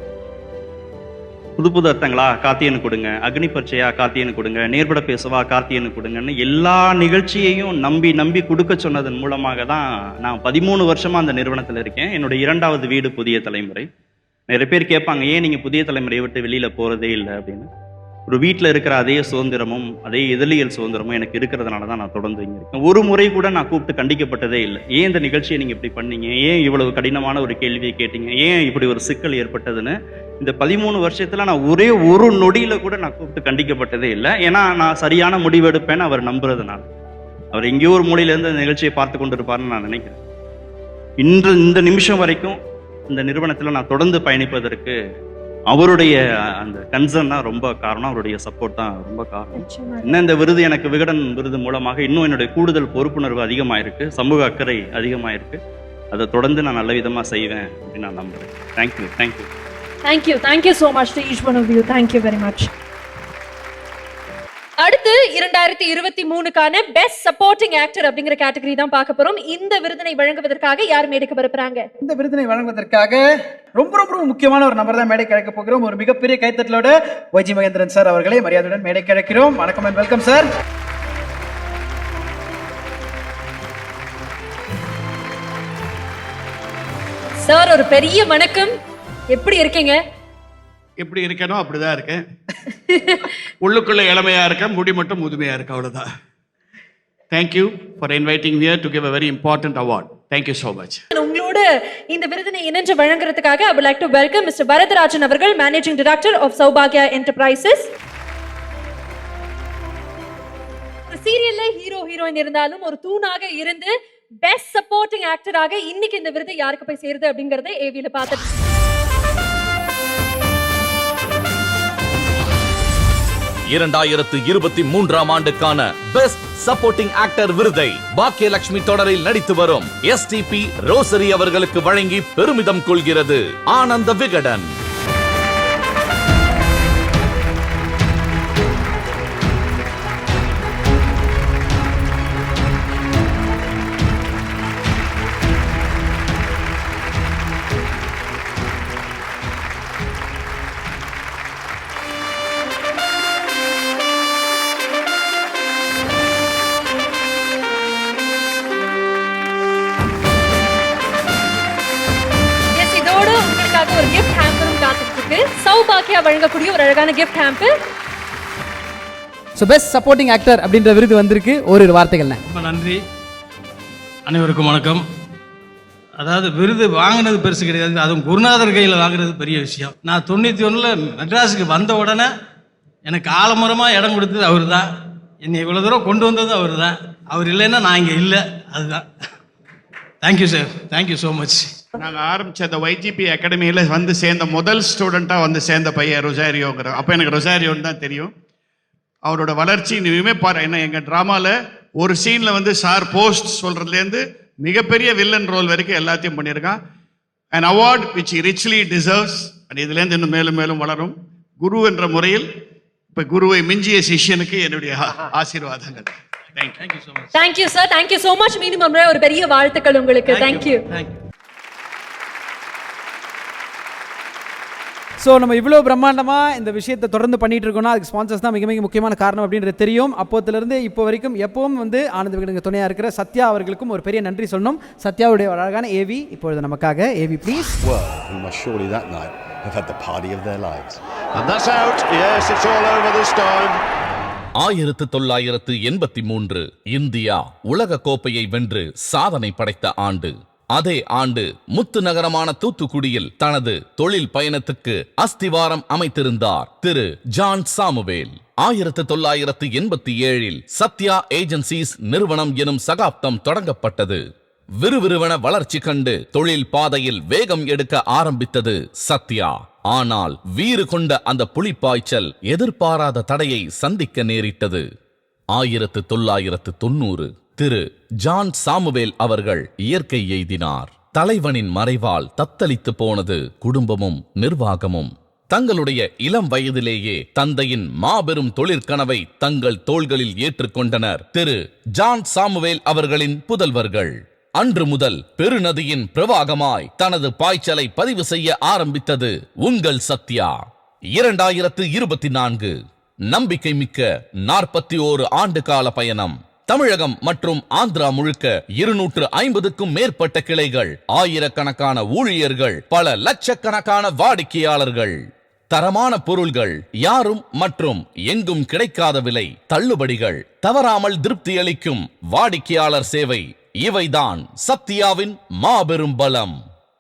புது புது அர்த்தங்களா கார்த்தியனு கொடுங்க, அக்னி பரீட்சையா கார்த்தியனு கொடுங்க, நேர்பட பேசவா கார்த்தியனு கொடுங்கன்னு எல்லா நிகழ்ச்சியையும் நம்பி நம்பி கொடுக்க சொன்னதன் மூலமாக தான் நான் 13 வருஷமா அந்த நிறுவனத்தில் இருக்கேன். என்னுடைய 2வது வீடு புதிய தலைமுறை. நிறைய பேர் கேட்பாங்க, ஏன் நீங்கள் புதிய தலைமுறையை விட்டு வெளியில் போகிறதே இல்லை அப்படின்னு. ஒரு வீட்டில் இருக்கிற அதே சுதந்திரமும் அதே எதிரியல் சுதந்திரமும் எனக்கு இருக்கிறதுனால தான் நான் தொடர்ந்து இங்கே இருக்கேன். ஒரு முறை கூட நான் கூப்பிட்டு கண்டிக்கப்பட்டதே இல்லை. ஏன் இந்த நிகழ்ச்சியை நீங்கள் இப்படி பண்ணீங்க, ஏன் இவ்வளவு கடினமான ஒரு கேள்வியை கேட்டீங்க, ஏன் இப்படி ஒரு சிக்கல் ஏற்பட்டதுன்னு இந்த 13 வருஷத்தில் நான் ஒரே ஒரு நொடியில் கூட நான் கூப்பிட்டு கண்டிக்கப்பட்டதே இல்லை. ஏன்னா நான் சரியான முடிவு எடுப்பேன்னு அவர் நம்புறதுனால. அவர் எங்கேயோ ஒரு மூலையிலேருந்து அந்த நிகழ்ச்சியை பார்த்து கொண்டு இருப்பார்னு நான் நினைக்கிறேன். இந்த நிமிஷம் வரைக்கும் இந்த நிறுவனத்தில் நான் தொடர்ந்து பயணிப்பதற்கு அவருடைய அந்த கன்சர்ன் தான் ரொம்ப காரணம், அவருடைய சப்போர்ட் தான் ரொம்ப காரணம். இன்னும் இந்த விருது எனக்கு விகடன் விருது மூலமாக இன்னும் என்னுடைய கூடுதல் பொறுப்புணர்வு அதிகமாயிருக்கு, சமூக அக்கறை அதிகமாயிருக்கு. அதை தொடர்ந்து நான் நல்ல விதமாக செய்வேன் அப்படின்னு நான் நம்புறேன். Thank you thank you thank you thank you so much to each one of you. Thank you very much. அடுத்து 2023க்கான பெஸ்ட் சப்போர்ட்டிங் ஆக்டர் அப்படிங்கிற கேட்டகரி தான் பார்க்க போறோம். இந்த விருதினை வழங்குவதற்காக யார் மேடைக்கு வரப்போறாங்க? இந்த விருதினை வழங்குவதற்காக ரொம்ப ரொம்ப முக்கியமான ஒரு நபர் தான் மேடைக்கு அழைக்க போகிறோம். ஒரு மிகப்பெரிய கைத்தட்டலோட ஒய்ஜி மகேந்திரன் சார் அவர்களை மரியாதையுடன் மேடைக்கு அழைக்கிறோம். வணக்கம் அண்ட் வெல்கம் சார். சார் ஒரு பெரிய வணக்கம். எப்படி இருக்கீங்க? எப்படி இருக்கேனோ அப்படிதான் இருக்கேன். உள்ளுக்குள்ள இளமையா இருக்கேன், முடி மட்டும் முதுமையா இருக்கு, அவ்வளவுதான். Thank you for inviting me to give a very important award. Thank you so much. உங்களோட இந்த விருதினை இணைஞ்சு வழங்குறதுக்காக I would like to welcome Mr. Varadarajan அவர்கள், Managing Director of Saubhagya Enterprises. சீரியல்ல ஹீரோ ஹீரோயின் இருந்தாலும் ஒரு தூணாக இருந்து பெஸ்ட் சப்போர்ட்டிங் ஆக்டராக இன்னைக்கு இந்த விருது யாருக்கு போய் சேருது அப்படிங்கறதை ஏவில பார்த்து 2023ஆம் ஆண்டுக்கான பெஸ்ட் சப்போர்ட்டிங் ஆக்டர் விருதை பாக்கியலட்சுமி தொடரில் நடித்து வரும் STP ரோசரி அவர்களுக்கு வழங்கி பெருமிதம் கொள்கிறது ஆனந்த விகடன். ஒரு gift hamper காத்துட்டு இருக்கு. சௌபாக்கியா வழங்கக்கூடிய ஒரு அழகான gift hamper. So best supporting actor அப்படின்ற விருது வந்திருக்கு. ஒரு வார்த்தைகள். ரொம்ப நன்றி. அனைவருக்கும் வணக்கம். அதாவது விருது வாங்கினது பெருசு கிடையாது, அதுவும் குருநாதர் கையில் வாங்குறது பெரிய விஷயம். நான் 91 மெட்ராஸுக்கு வந்த உடனே எனக்கு ஆலமரமாக இடம் கொடுத்தது அவர் தான். என்னை இவ்வளோ தூரம் கொண்டு வந்தது அவர் தான். அவர் இல்லைன்னா நான் இங்கே இல்லை. அதுதான். Thank you sir, thank you so much. நாங்கள் ஆரம்பித்த அந்த YGP அகாடமியில் வந்து சேர்ந்த முதல் ஸ்டூடெண்ட்டாக வந்து சேர்ந்த பையன் ரொசாரியோங்கிற. அப்போ எனக்கு ரொசாரியோன்னு தான் தெரியும். அவரோட வளர்ச்சி இனிமே பாரு. என்ன எங்கள் ட்ராமாவில் ஒரு சீனில் வந்து சார் போஸ்ட் சொல்கிறதுலேருந்து மிகப்பெரிய வில்லன் ரோல் வரைக்கும் எல்லாத்தையும் பண்ணியிருக்கான். And award which richly deserves. And இதுலேருந்து இன்னும் மேலும் மேலும் வளரும். குரு என்ற முறையில் இப்போ குருவை மிஞ்சிய சிஷ்யனுக்கு என்னுடைய ஆசீர்வாதங்கள். Thank you so much. Thank you sir, thank you so much. மீண்டும் ஒரு பெரிய வாழ்த்துக்கள் உங்களுக்கு. தேங்க்யூ. ஸோ நம்ம இவ்வளோ பிரம்மாண்டமாக இந்த விஷயத்தை தொடர்ந்து பண்ணிட்டு இருக்கோம்னா அதுக்கு ஸ்பான்சர்ஸ் தான் மிக மிக முக்கியமான காரணம் அப்படின்றது தெரியும். அப்போதுலேருந்து இப்போ வரைக்கும் எப்பவும் வந்து ஆனந்த விகடனுக்கு துணையாக இருக்கிற சத்யா அவர்களுக்கும் ஒரு பெரிய நன்றி சொல்லணும். சத்யாவுடைய அழகான AV இப்பொழுது நமக்காக. AV please. Well, who must surely that night have had the party of their lives. And that's out. Yes, it's all over this time. 1983 India உலக கோப்பையை வென்று சாதனை படைத்த ஆண்டு. அதே ஆண்டு முத்து நகரமான தூத்துக்குடியில் தனது தொழில் பயணத்துக்கு அஸ்திவாரம் அமைத்திருந்தார் திரு ஜான் சாமுவேல். 1987 சத்யா ஏஜென்சிஸ் நிறுவனம் எனும் சகாப்தம் தொடங்கப்பட்டது. விறுவிறுவன வளர்ச்சி கண்டு தொழில் பாதையில் வேகம் எடுக்க ஆரம்பித்தது சத்யா. ஆனால் வீறு கொண்ட அந்த புலிப்பாய்ச்சல் எதிர்பாராத தடையை சந்திக்க நேரிட்டது. 1990 திரு ஜான் சாமுவேல் அவர்கள் இயற்கை எய்தினார். தலைவனின் மறைவால் தத்தளித்து போனது குடும்பமும் நிர்வாகமும். தங்களுடைய இளம் வயதிலேயே தந்தையின் மாபெரும் தொழிற்கனவை தங்கள் தோள்களில் ஏற்றுக்கொண்டனர் திரு ஜான் சாமுவேல் அவர்களின் புதல்வர்கள். அன்று முதல் பெருநதியின் பிரவாகமாய் தனது பாய்ச்சலை பதிவு செய்ய ஆரம்பித்தது உங்கள் சத்யா. 2024 நம்பிக்கை மிக்க 41 ஆண்டு கால பயணம். தமிழகம் மற்றும் ஆந்திரா முழுக்க 250க்கும் மேற்பட்ட கிளைகள், ஆயிரக்கணக்கான ஊழியர்கள், பல லட்சக்கணக்கான வாடிக்கையாளர்கள், தரமான பொருள்கள், யாரும் மற்றும் எங்கும் கிடைக்காத விலை, தள்ளுபடிகள், தவறாமல் திருப்தி அளிக்கும் வாடிக்கையாளர் சேவை, இவைதான் சத்யாவின் மாபெரும் பலம்.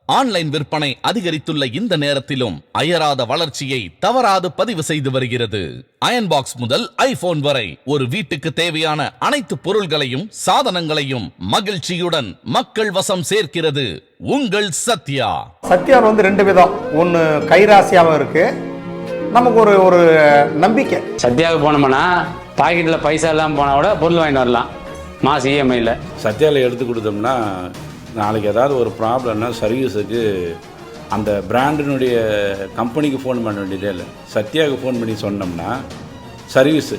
ஆன்லைன் விற்பனை அதிகரித்துள்ள இந்த நேரத்திலும் அயராத வளர்ச்சியை தவறாது பதிவு செய்து வருகிறது. அயன் பாக்ஸ் முதல் ஐபோன் வரை ஒரு வீட்டுக்கு தேவையான அனைத்து பொருள்களையும் சாதனங்களையும் மகிழ்ச்சியுடன் மக்கள் வசம் சேர்க்கிறது உங்கள் சத்யா. சத்யா வந்து 2 விதம். ஒன்று கைராசியாகவும் இருக்கு, நமக்கு ஒரு நம்பிக்கை. சத்யாவுக்கு போனோம்னா பாக்கெட்டில் பைசா எல்லாம் போனால் கூட பொருள் வாங்கிட்டு வரலாம் மாச EMIயில். சத்யாவில் எடுத்து கொடுத்தோம்னா நாளைக்கு ஏதாவது ஒரு ப்ராப்ளம்னா சர்வீஸுக்கு அந்த பிராண்டினுடைய கம்பெனிக்கு ஃபோன் பண்ண வேண்டியதே இல்லை. சத்யாவுக்கு ஃபோன் பண்ணி சொன்னோம்னா சர்வீஸு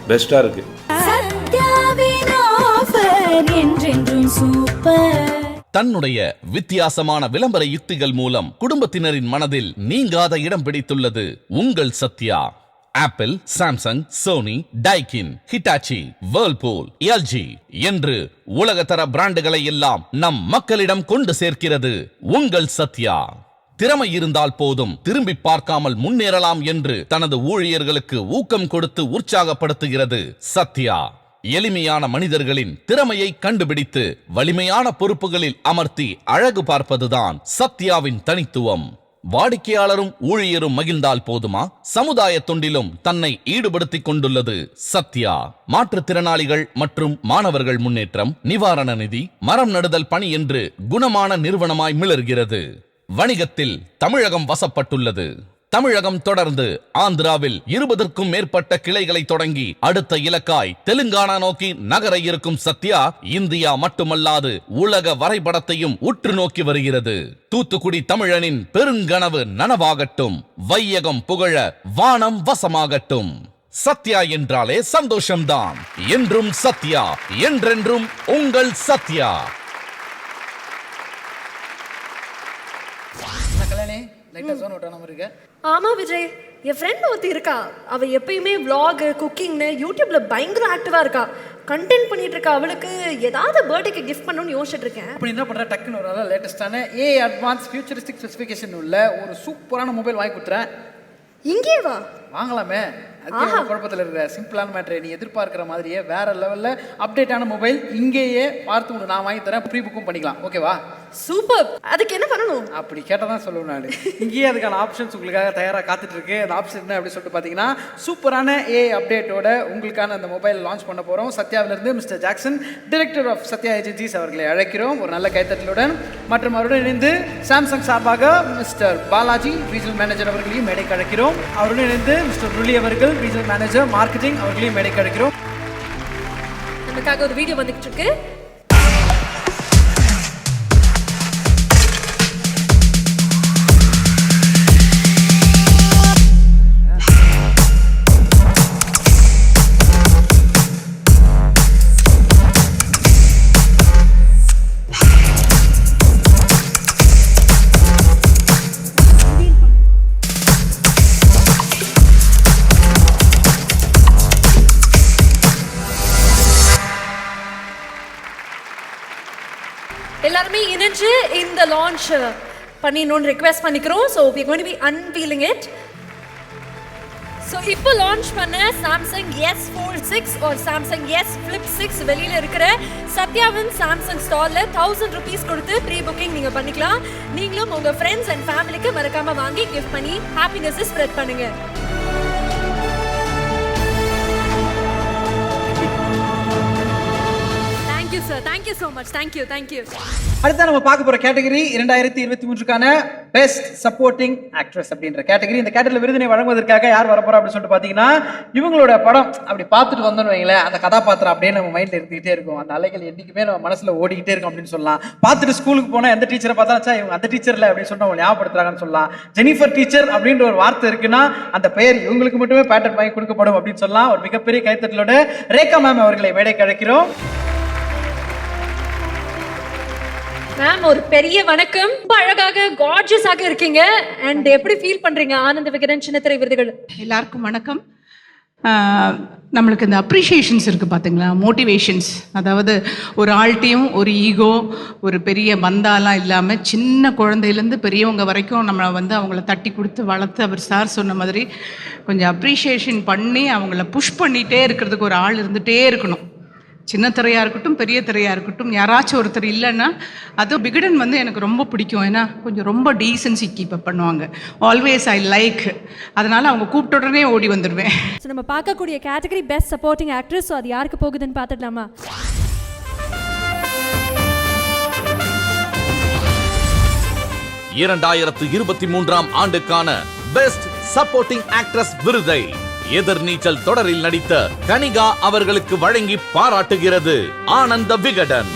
பெஸ்ட்டாக இருக்குது. தன்னுடைய வித்தியாசமான விளம்பர யுக்திகள் மூலம் குடும்பத்தினரின் மனதில் நீங்காத இடம் பிடித்துள்ளது உங்கள் Sathya. Apple, Samsung, Sony, Daikin, Hitachi, Whirlpool, LG என்று உலகத்தர பிராண்டுகளை எல்லாம் நம் மக்களிடம் கொண்டு சேர்க்கிறது உங்கள் சத்யா. திறமை இருந்தால் போதும், திரும்பி பார்க்காமல் முன்னேறலாம் என்று தனது ஊழியர்களுக்கு ஊக்கம் கொடுத்து உற்சாகப்படுத்துகிறது சத்யா. எளிமையான மனிதர்களின் திறமையை கண்டுபிடித்து வலிமையான பொறுப்புகளில் அமர்த்தி அழகு பார்ப்பதுதான் சத்யாவின் தனித்துவம். வாடிக்கையாளரும் ஊழியரும் மகிழ்ந்தால் போதுமா? சமுதாய தொண்டிலும் தன்னை ஈடுபடுத்திக் கொண்டுள்ளது சத்யா. மாற்றுத்திறனாளிகள் மற்றும் மாணவர்கள் முன்னேற்றம், நிவாரண நிதி, மரம் நடுதல் பணி என்று குணமான நிறுவனமாய் மிளர்கிறது. வணிகத்தில் தமிழகம் வசப்பட்டுள்ளது. தமிழகம் தொடர்ந்து ஆந்திராவில் 20க்கும் மேற்பட்ட கிளைகளை தொடங்கி அடுத்த இலக்காய் தெலுங்கானா நோக்கி நகர இருக்கும் சத்யா இந்தியா மட்டுமல்லாது உலக வரைபடத்தையும் உற்று நோக்கி வருகிறது. தூத்துக்குடி தமிழனின் பெருங்கனவு நனவாகட்டும், வையகம் புகழ வானம் வசமாகட்டும். சத்யா என்றாலே சந்தோஷம்தான். என்றும் சத்யா, என்றென்றும் உங்கள் சத்யா. ஆமா விஜய், என் ஃப்ரெண்ட் ஒருத்தி இருக்கா. அவ எப்பயுமே vlog, குக்கிங்னு யூடியூப்ல பயங்கர ஆக்டிவா இருக்கா. கண்டென்ட் பண்ணிட்டு இருக்கா. அவளுக்கு ஏதாவது பர்த்டேக்கு கிஃப்ட் பண்ணணும்னு யோசிச்சுட்டு இருக்கேன். அப்படி என்ன பண்ற, டக்குன்னு ஒரு நல்ல லேட்டஸ்டான அட்வான்ஸ் ஃபியூச்சரிஸ்டிக் ஸ்பெசிஃபிகேஷன் உள்ள ஒரு சூப்பரான மொபைல் வாங்கி கொடுத்துறேன். இங்கே வா, வாங்கலாமே. அதுக்கு குழப்பத்தில் இருக்கிற சிம்பிளான மேட்ரு, நீ எதிர்பார்க்குற மாதிரியே வேற லெவலில் அப்டேட்டான மொபைல் இங்கேயே பார்த்து உங்களுக்கு நான் வாங்கி தரேன். ப்ரீ புக்கும் பண்ணிக்கலாம், ஓகேவா? சூப்பர். அதுக்கு என்ன பண்ணணும்? அப்படி கேட்டால் தான் சொல்லுவேன் நான். இங்கேயே அதுக்கான ஆப்ஷன்ஸ் உங்களுக்காக தயாராக காத்துட்டு இருக்கு. அந்த ஆப்ஷன் என்ன அப்படின்னு சொல்லிட்டு பார்த்தீங்கன்னா, சூப்பரான அப்டேட்டோட உங்களுக்கான அந்த மொபைல் லான்ச் பண்ண போகிறோம். சத்யாவிலிருந்து mister Jackson, director of Sathya agencies அவர்களை அழைக்கிறோம் ஒரு நல்ல கைத்தட்டலுடன். மற்றும் அவருடன் இணைந்து சாம்சங் சார்பாக மிஸ்டர் பாலாஜி ரீஜனல் மேனேஜர் அவர்களையும் மேடைக்கு அழைக்கிறோம். அவருடன் இணைந்து மிஸ்டர் ருலி அவர்கள் ரீஜனல் மேனேஜர் மார்க்கெட்டிங் அவர்களையும் மேடைக்கு அழைக்கிறோம். நமக்காக ஒரு வீடியோ வந்துகிட்டு இருக்கு. எல்லாருமே இணைஞ்சு இந்த லான்ச் பண்ணிடணும்னு ரிக்வெஸ்ட் பண்ணிக்கிறோம். So we are going to be unveiling it. So இப்போ லான்ச் பண்ண Samsung S Fold 6 or Samsung S Flip 6 வெளியில் இருக்கிற சத்யாவின் சாம்சங் ஸ்டாலில் 1000 rupees கொடுத்து ப்ரீ புக்கிங் நீங்கள் பண்ணிக்கலாம். நீங்களும் உங்கள் ஃப்ரெண்ட்ஸ் அண்ட் ஃபேமிலிக்கு மறக்காமல் வாங்கி கிஃப்ட் பண்ணி ஹாப்பினஸை ஸ்ப்ரெட் பண்ணுங்கள். Sir, thank you so much. Thank you. அடுத்த நம்ம பார்க்க போற கேட்டகரி 2023க்கான பெஸ்ட் சப்போர்ட்டிங் ஆக்ட்ரஸ் அப்படின்ற கேட்டகரி. இந்த கேட்டகரியில் விருதினை வழங்குவதற்காக யார் வரப்போறா அப்படின்னு சொல்லிட்டு பார்த்தீங்கன்னா, இவங்களோட படம் அப்படி பார்த்துட்டு வந்தோன்னு வைங்களேன், அந்த கதாபாத்திரம் அப்படியே நம்ம மைண்ட்ல இருந்துகிட்டே இருக்கும். அந்த அலைகள் என்னைக்குமே நம்ம மனசுல ஓடிக்கிட்டே இருக்கும் அப்படின்னு சொல்லலாம். பார்த்துட்டு ஸ்கூலுக்கு போனா எந்த டீச்சரை பார்த்தா இவங்க அந்த டீச்சர்ல அப்படின்னு சொல்லிட்டு அவங்க ஞாபகப்படுத்துறாங்கன்னு சொல்லலாம். ஜெனிஃபர் டீச்சர் அப்படின்ற ஒரு வார்த்தை இருக்குன்னா அந்த பெயர் இவங்களுக்கு மட்டுமே பேட்டர்ன் வாங்கி கொடுக்கப்படும் அப்படின்னு சொல்லலாம். ஒரு மிகப்பெரிய கைத்தட்டலோட ரேகா மேம் அவர்களை மேடைக்கு அழைக்கிறோம். மேம் ஒரு பெரிய வணக்கம். ரொம்ப அழகாக கார்ஜியஸாக இருக்கீங்க. அண்ட் எப்படி ஃபீல் பண்றீங்க ஆனந்த விகடன் சின்னத்திரை விருதுகள்? எல்லாருக்கும் வணக்கம். நம்மளுக்கு இந்த அப்ரிஷியேஷன்ஸ் இருக்குது பார்த்தீங்களா, மோட்டிவேஷன்ஸ். அதாவது ஒரு ஆள்கிட்டையும் ஒரு ஈகோ, ஒரு பெரிய பந்தாலாம் இல்லாமல் சின்ன குழந்தையிலேருந்து பெரியவங்க வரைக்கும் நம்ம வந்து அவங்கள தட்டி கொடுத்து வளர்த்து, அவர் சார் சொன்ன மாதிரி கொஞ்சம் அப்ரிஷியேஷன் பண்ணி அவங்கள புஷ் பண்ணிகிட்டே இருக்கிறதுக்கு ஒரு ஆள் இருந்துகிட்டே இருக்கணும். சின்ன திரையாக இருக்கட்டும், பெரிய திரையாக இருக்கட்டும், யாராச்சும் ஒருத்தர் இல்லைன்னா அது விகடன் வந்து எனக்கு ரொம்ப பிடிக்கும். ஏன்னா கொஞ்சம் ரொம்ப டீசன்சி கீப் அப் பண்ணுவாங்க. Always I like. அதனால் அவங்க கூப்பிட்ட உடனே ஓடி வந்துடுவேன். ஸோ நம்ம பார்க்கக்கூடிய category best supporting actress. So அது யாருக்கு போகுதுன்னு பார்த்துடலாமா? 2023ஆம் ஆண்டுக்கான பெஸ்ட் சப்போர்ட்டிங் ஆக்ட்ரஸ் விருதை எதிர்நீச்சல் தொடரில் நடித்த கனிகா அவர்களுக்கு வழங்கி பாராட்டுகிறது ஆனந்த விகடன்.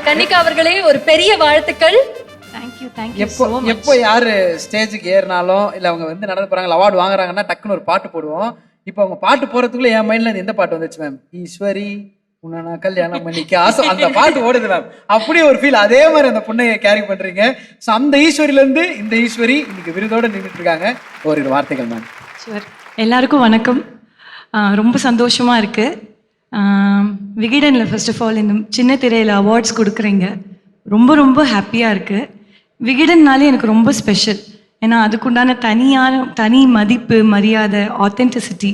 கனிகா அவர்களே ஒரு பெரிய வாழ்த்துக்கள். எப்போ யாரு ஸ்டேஜுக்கு ஏறினாலும் இல்ல அவங்க வந்து நடந்து போறாங்க அவார்டு வாங்குறாங்கன்னா டக்குன்னு ஒரு பாட்டு போடுவோம். இப்போ அவங்க பாட்டு போறதுக்குள்ள என் மைண்ட்ல எந்த பாட்டு வந்துச்சு மேம்? ஈஸ்வரி உன்னை கல்யாணம் பண்ணிக்க ஆசை, அந்த பாட்டு ஓடுது மேம். அப்படி ஒரு ஃபீல். அதே மாதிரி அந்த பொண்ணை கேரி பண்றீங்க. ஸோ அந்த ஈஸ்வரியில இருந்து இந்த ஈஸ்வரி இன்னைக்கு விருதோட நின்றுட்டு இருக்காங்க. ஒரு வார்த்தைகள் மேம். எல்லாருக்கும் வணக்கம். ரொம்ப சந்தோஷமா இருக்கு. விகடனில் ஃபர்ஸ்ட் ஆஃப் ஆல் இந்த சின்ன திரையில் அவார்ட்ஸ் கொடுக்குறீங்க, ரொம்ப ரொம்ப ஹாப்பியாக இருக்குது. விகடன்னாலே எனக்கு ரொம்ப ஸ்பெஷல். ஏன்னா அதுக்குண்டான தனி மதிப்பு, மரியாதை, ஆத்தென்டிசிட்டி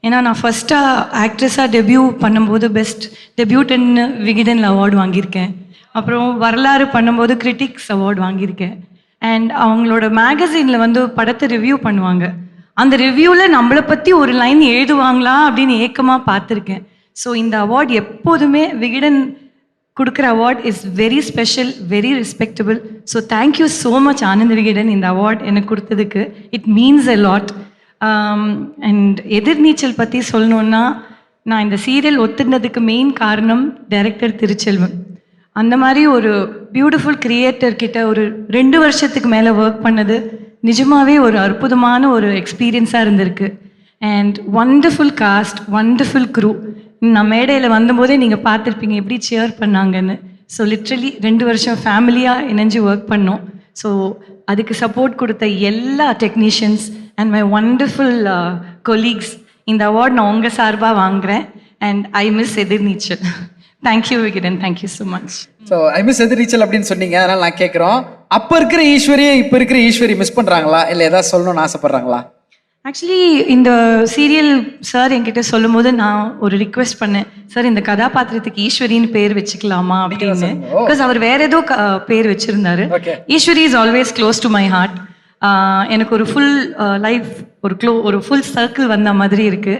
ஏன்னா நான் ஃபஸ்ட்டாக ஆக்ட்ரஸாக டெபியூ பண்ணும்போது பெஸ்ட் டெபியூட்டன்னு விகிடன் அவார்டு வாங்கியிருக்கேன். அப்புறம் வரலாறு பண்ணும்போது கிரிட்டிக்ஸ் அவார்டு வாங்கியிருக்கேன். அண்ட் அவங்களோட மேகசினில் வந்து படத்தை ரிவ்யூ பண்ணுவாங்க. அந்த ரிவ்யூவில் நம்மளை பற்றி ஒரு லைன் எழுதுவாங்களா அப்படின்னு ஏக்கமாக பார்த்துருக்கேன். ஸோ இந்த அவார்டு எப்போதுமே விகிடன் கொடுக்குற award is very special, very respectable. So thank you so much Anand Vikatan இந்த அவார்ட் எனக்கு கொடுத்ததுக்கு. It means a lot. And Ethirneechal பற்றி சொல்லணுன்னா, நான் இந்த சீரியல் ஒத்துனதுக்கு மெயின் காரணம் டைரக்டர் திருச்செல்வன். அந்த மாதிரி ஒரு பியூட்டிஃபுல் கிரியேட்டர் கிட்ட ஒரு 2 வருஷத்துக்கு மேலே ஒர்க் பண்ணது நிஜமாகவே ஒரு அற்புதமான ஒரு எக்ஸ்பீரியன்ஸாக இருந்திருக்கு. And wonderful cast, wonderful crew. நான் மேடையில் வந்தபோதே நீங்கள் பார்த்துருப்பீங்க எப்படி சேர் பண்ணாங்கன்னு. ஸோ லிட்ரலி 2 வருஷம் ஃபேமிலியாக இணைஞ்சு ஒர்க் பண்ணோம். ஸோ அதுக்கு சப்போர்ட் கொடுத்த எல்லா technicians and my wonderful colleagues, இந்த அவார்ட் நான் உங்கள் சார்பாக வாங்குகிறேன். And I miss Ethirneechal. Thank you Vikatan, thank you so much. So I miss Ethirneechal அப்படின்னு சொன்னீங்க, அதனால் நான் கேட்குறோம், அப்போ இருக்கிற ஈஸ்வரியை இப்போ இருக்கிற ஈஸ்வரி மிஸ் பண்ணுறாங்களா, இல்லை ஏதாவது சொல்லணும்னு ஆசைப்பட்றாங்களா? ஆக்சுவலி இந்த சீரியல் சார் என்கிட்ட சொல்லும் போது நான் ஒரு ரிக்வெஸ்ட் பண்ணேன், சார் இந்த கதாபாத்திரத்துக்கு ஈஸ்வரின்னு பேர் வச்சுக்கலாமா அப்படின்னு. பிகாஸ் அவர் வேற ஏதோ பேர் வச்சிருந்தாரு. Eswari is always close to my heart. எனக்கு ஒரு ஃபுல் லைஃப் ஒரு ஃபுல் சர்க்கிள் வந்த மாதிரி இருக்கு.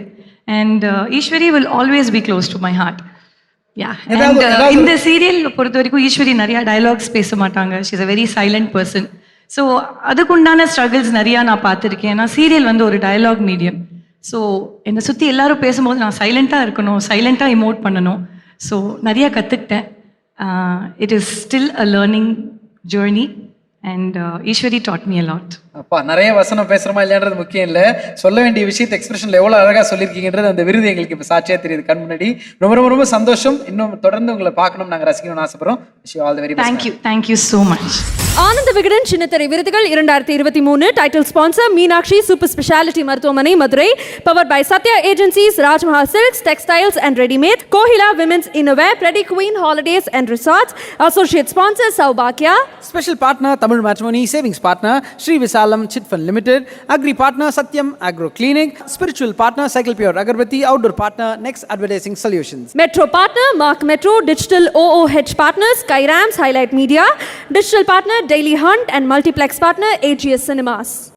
And Eswari will always be close to my heart. இந்த சீரியல் பொறுத்த வரைக்கும் ஈஸ்வரி நிறைய டயலாக்ஸ் பேச மாட்டாங்க. She is a very silent person. So அதுக்குண்டான ஸ்ட்ரகிள்ஸ் நிறையா நான் பார்த்துருக்கேன். ஏன்னா சீரியல் வந்து ஒரு டயலாக் மீடியம். ஸோ என்னை சுற்றி எல்லாரும் பேசும்போது நான் சைலண்ட்டாக இருக்கணும், சைலண்ட்டாக இமோட் பண்ணணும். ஸோ நிறையா கற்றுக்கிட்டேன். It is still a learning journey and Eswari dot me a lot. அப்பா நிறைய வசனம் பேசுகிறோமா இல்லையான்றது முக்கியம் இல்லை, சொல்ல வேண்டிய விஷயத்தை எக்ஸ்பிரஷனில் எவ்வளோ அழகாக சொல்லியிருக்கீங்கன்றது அந்த விருது எங்களுக்கு இப்போ சாட்சியாக தெரியுது கண் முன்னாடி. ரொம்ப ரொம்ப ரொம்ப சந்தோஷம். இன்னும் தொடர்ந்து உங்களை பார்க்கணும், நாங்கள் ரசிக்கணும்னு ஆசைப்படுறோம். Wish you all the very best. Thank you so much. Anand Vikatan சின்னத்திரை விருதுகள் 2023 title sponsor Meenakshi super speciality மருத்துவமனை Madurai, powered by Sathya agencies, Rajmahal silks, textiles and readymade, Kohila women's innerwear, pretty queen holidays and resorts, associate sponsor சௌபாக்யா, special partner Tamil matrimony, savings partner Sri Visalam chit fund limited, agri partner Sathyam agro clinic, spiritual partner cycle pure agarbatti, outdoor partner next advertising solutions, metro partner mark metro, digital OOH partners Skyram's Highlight Media, digital partner Daily Hunt and multiplex partner AGS Cinemas.